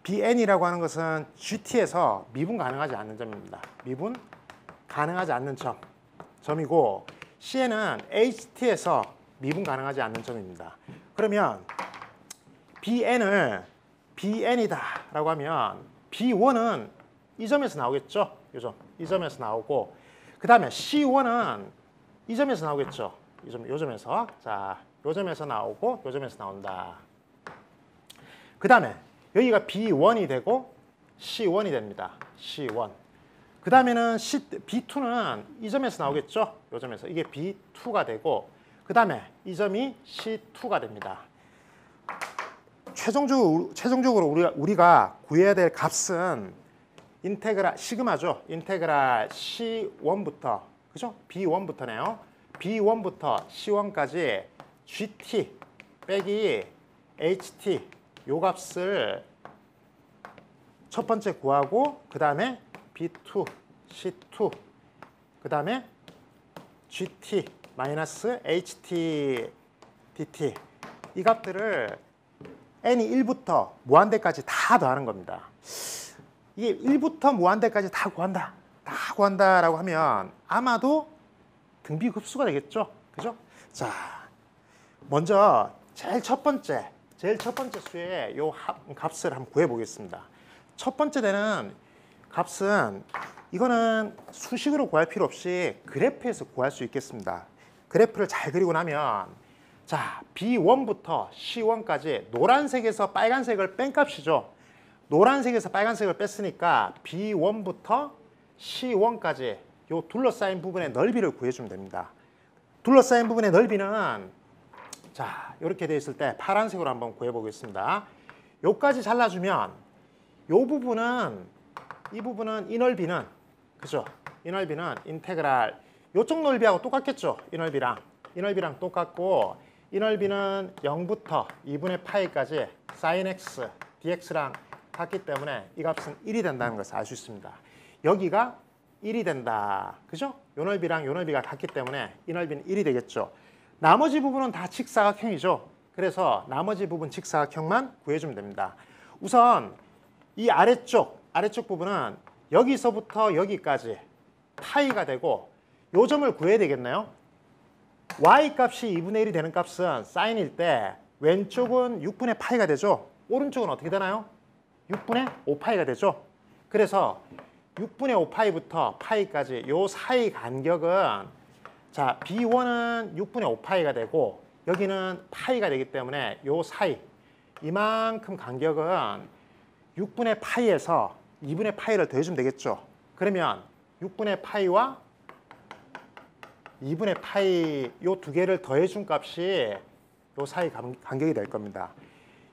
BN이라고 하는 것은 GT에서 미분 가능하지 않는 점입니다. 미분 가능하지 않는 점이고 CN은 HT에서 미분 가능하지 않는 점입니다. 그러면 BN이다라고 하면 B1은 이 점에서 나오겠죠? 이 점에서 나오고 그 다음에 C1은 이 점에서 나오겠죠? 요 점에서. 자, 요 점에서 나오고 요 점에서 나온다. 그 다음에 여기가 B1이 되고 C1이 됩니다. C1. 그 다음에는 B2는 이 점에서 나오겠죠? 요 점에서. 이게 B2가 되고 그 다음에 이 점이 C2가 됩니다. 최종적으로 우리가 구해야 될 값은 인테그랄 시그마죠. 인테그랄 C1부터 그죠? B1부터네요. B1부터 C1까지 GT 빼기 HT 요 값을 첫 번째 구하고 그 다음에 B2, C2 그 다음에 GT 마이너스 HT DT 이 값들을 n이 1부터 무한대까지 다 더하는 겁니다. 이게 1부터 무한대까지 다 구한다라고 하면 아마도 등비급수가 되겠죠. 그죠? 자, 먼저 제일 첫 번째 수의 요 값을 한번 구해 보겠습니다. 첫 번째 되는 값은 이거는 수식으로 구할 필요 없이 그래프에서 구할 수 있겠습니다. 그래프를 잘 그리고 나면 자, B1부터 C1까지 노란색에서 빨간색을 뺀 값이죠. 노란색에서 빨간색을 뺐으니까 B1부터 C1까지 요 둘러싸인 부분의 넓이를 구해주면 됩니다. 둘러싸인 부분의 넓이는 자, 이렇게 돼 있을 때 파란색으로 한번 구해 보겠습니다. 요까지 잘라주면 요 부분은 이 부분은 이 넓이는 그죠? 이 넓이는 인테그랄 요쪽 넓이하고 똑같겠죠? 이 넓이랑 똑같고 이 넓이는 0부터 2분의 파이까지 sin x dx랑 같기 때문에 이 값은 1이 된다는 것을 알 수 있습니다. 여기가 1이 된다. 그죠? 요 넓이랑 요 넓이가 같기 때문에 이 넓이는 1이 되겠죠. 나머지 부분은 다 직사각형이죠. 그래서 나머지 부분 직사각형만 구해주면 됩니다. 우선 이 아래쪽 부분은 여기서부터 여기까지 파이가 되고 요 점을 구해야 되겠네요. y 값이 2분의 1이 되는 값은 사인일 때 왼쪽은 6분의 파이가 되죠. 오른쪽은 어떻게 되나요? 6분의 5파이가 되죠. 그래서 6분의 5파이부터 파이까지 요 사이 간격은 자 B1은 6분의 5파이가 되고 여기는 파이가 되기 때문에 요 사이 이만큼 간격은 6분의 파이에서 2분의 파이를 더해주면 되겠죠. 그러면 6분의 파이와 2분의 파이 요 두 개를 더해준 값이 요 사이 간격이 될 겁니다.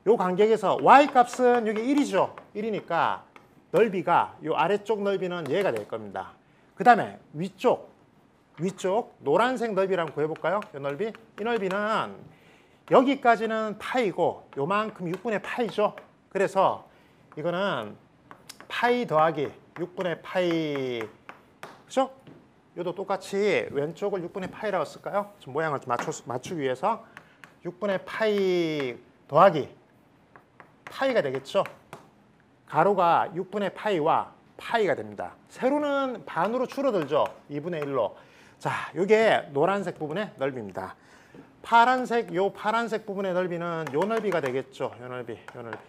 요 간격에서 y 값은 여기 1이죠. 1이니까 넓이가 요 아래쪽 넓이는 얘가 될 겁니다. 그 다음에 위쪽 노란색 넓이를 한번 구해볼까요? 요 넓이 이 넓이는 여기까지는 파이고 요만큼 6분의 파이죠. 그래서 이거는 파이 더하기 6분의 파이 그죠? 요도 똑같이 왼쪽을 6분의 파이라고 쓸까요? 좀 모양을 좀 맞추기 위해서 6분의 파이 더하기 파이가 되겠죠? 가로가 6분의 파이와 파이가 됩니다. 세로는 반으로 줄어들죠? 2분의 1로. 자, 요게 노란색 부분의 넓이입니다. 파란색 부분의 넓이는 요 넓이가 되겠죠? 요 넓이.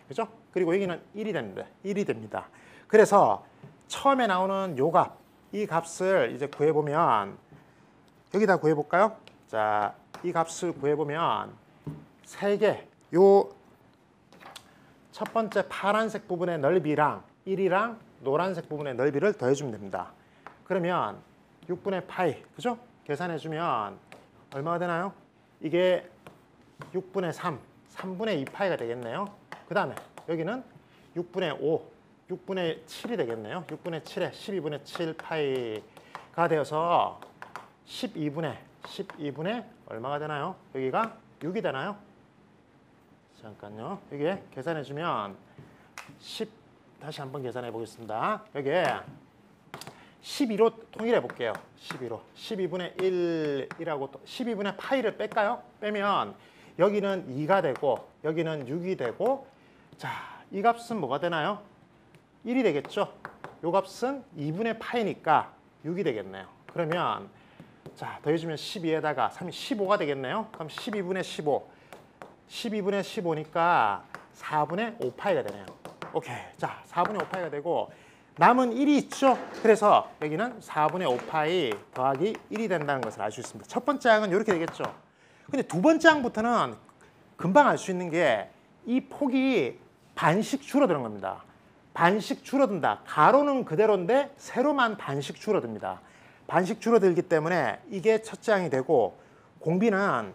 그죠? 그리고 여기는 1이 됩니다. 그래서 처음에 나오는 요 값, 이 값을 이제 구해보면 여기다 구해볼까요? 자, 이 값을 구해보면 세 개, 요 첫 번째 파란색 부분의 넓이랑 1이랑 노란색 부분의 넓이를 더해주면 됩니다. 그러면 6분의 파이, 그죠? 계산해주면 얼마가 되나요? 이게 6분의 3, 3분의 2파이가 되겠네요. 그 다음에 여기는 6분의 5, 6분의 7이 되겠네요. 6분의 7에 12분의 7파이가 되어서 12분의 얼마가 되나요? 여기가 6이 되나요? 잠깐요. 여기에 계산해주면 다시 한번 계산해 보겠습니다. 여기에 12로 통일해 볼게요. 12로. 12분의 1이라고 12분의 파이를 뺄까요? 빼면 여기는 2가 되고 여기는 6이 되고 자, 이 값은 뭐가 되나요? 1이 되겠죠? 요 값은 2분의 파이니까 6이 되겠네요. 그러면 자, 더해주면 12에다가 3이 15가 되겠네요. 그럼 12분의 15. 12분의 15니까 4분의 5파이가 되네요. 오케이. 자, 4분의 5파이가 되고 남은 1이 있죠? 그래서 여기는 4분의 5파이 더하기 1이 된다는 것을 알 수 있습니다. 첫 번째 항은 이렇게 되겠죠? 근데 두 번째 항부터는 금방 알 수 있는 게 이 폭이 반씩 줄어드는 겁니다. 반씩 줄어든다. 가로는 그대로인데 세로만 반씩 줄어듭니다. 반씩 줄어들기 때문에 이게 첫째 항이 되고 공비는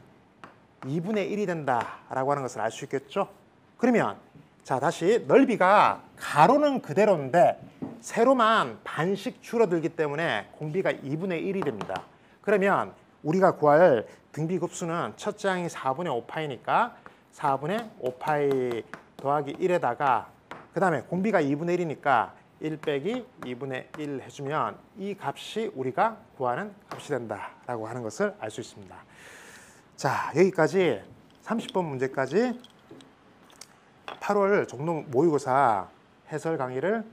2분의 1이 된다라고 하는 것을 알 수 있겠죠? 그러면 자 다시 넓이가 가로는 그대로인데 세로만 반씩 줄어들기 때문에 공비가 2분의 1이 됩니다. 그러면 우리가 구할 등비급수는 첫째 항이 4분의 5파이니까 4분의 5파이 더하기 1에다가 그 다음에 공비가 2분의 1이니까 1 빼기 2분의 1 해주면 이 값이 우리가 구하는 값이 된다라고 하는 것을 알 수 있습니다. 자, 여기까지 30번 문제까지 8월 종로 모의고사 해설 강의를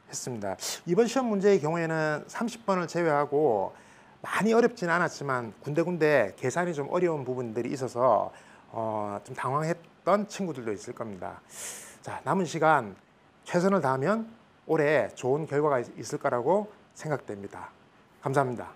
했습니다. 이번 시험 문제의 경우에는 30번을 제외하고 많이 어렵지는 않았지만 군데군데 계산이 좀 어려운 부분들이 있어서 좀 당황했던 친구들도 있을 겁니다. 자, 남은 시간 최선을 다하면 올해 좋은 결과가 있을 거라고 생각됩니다. 감사합니다.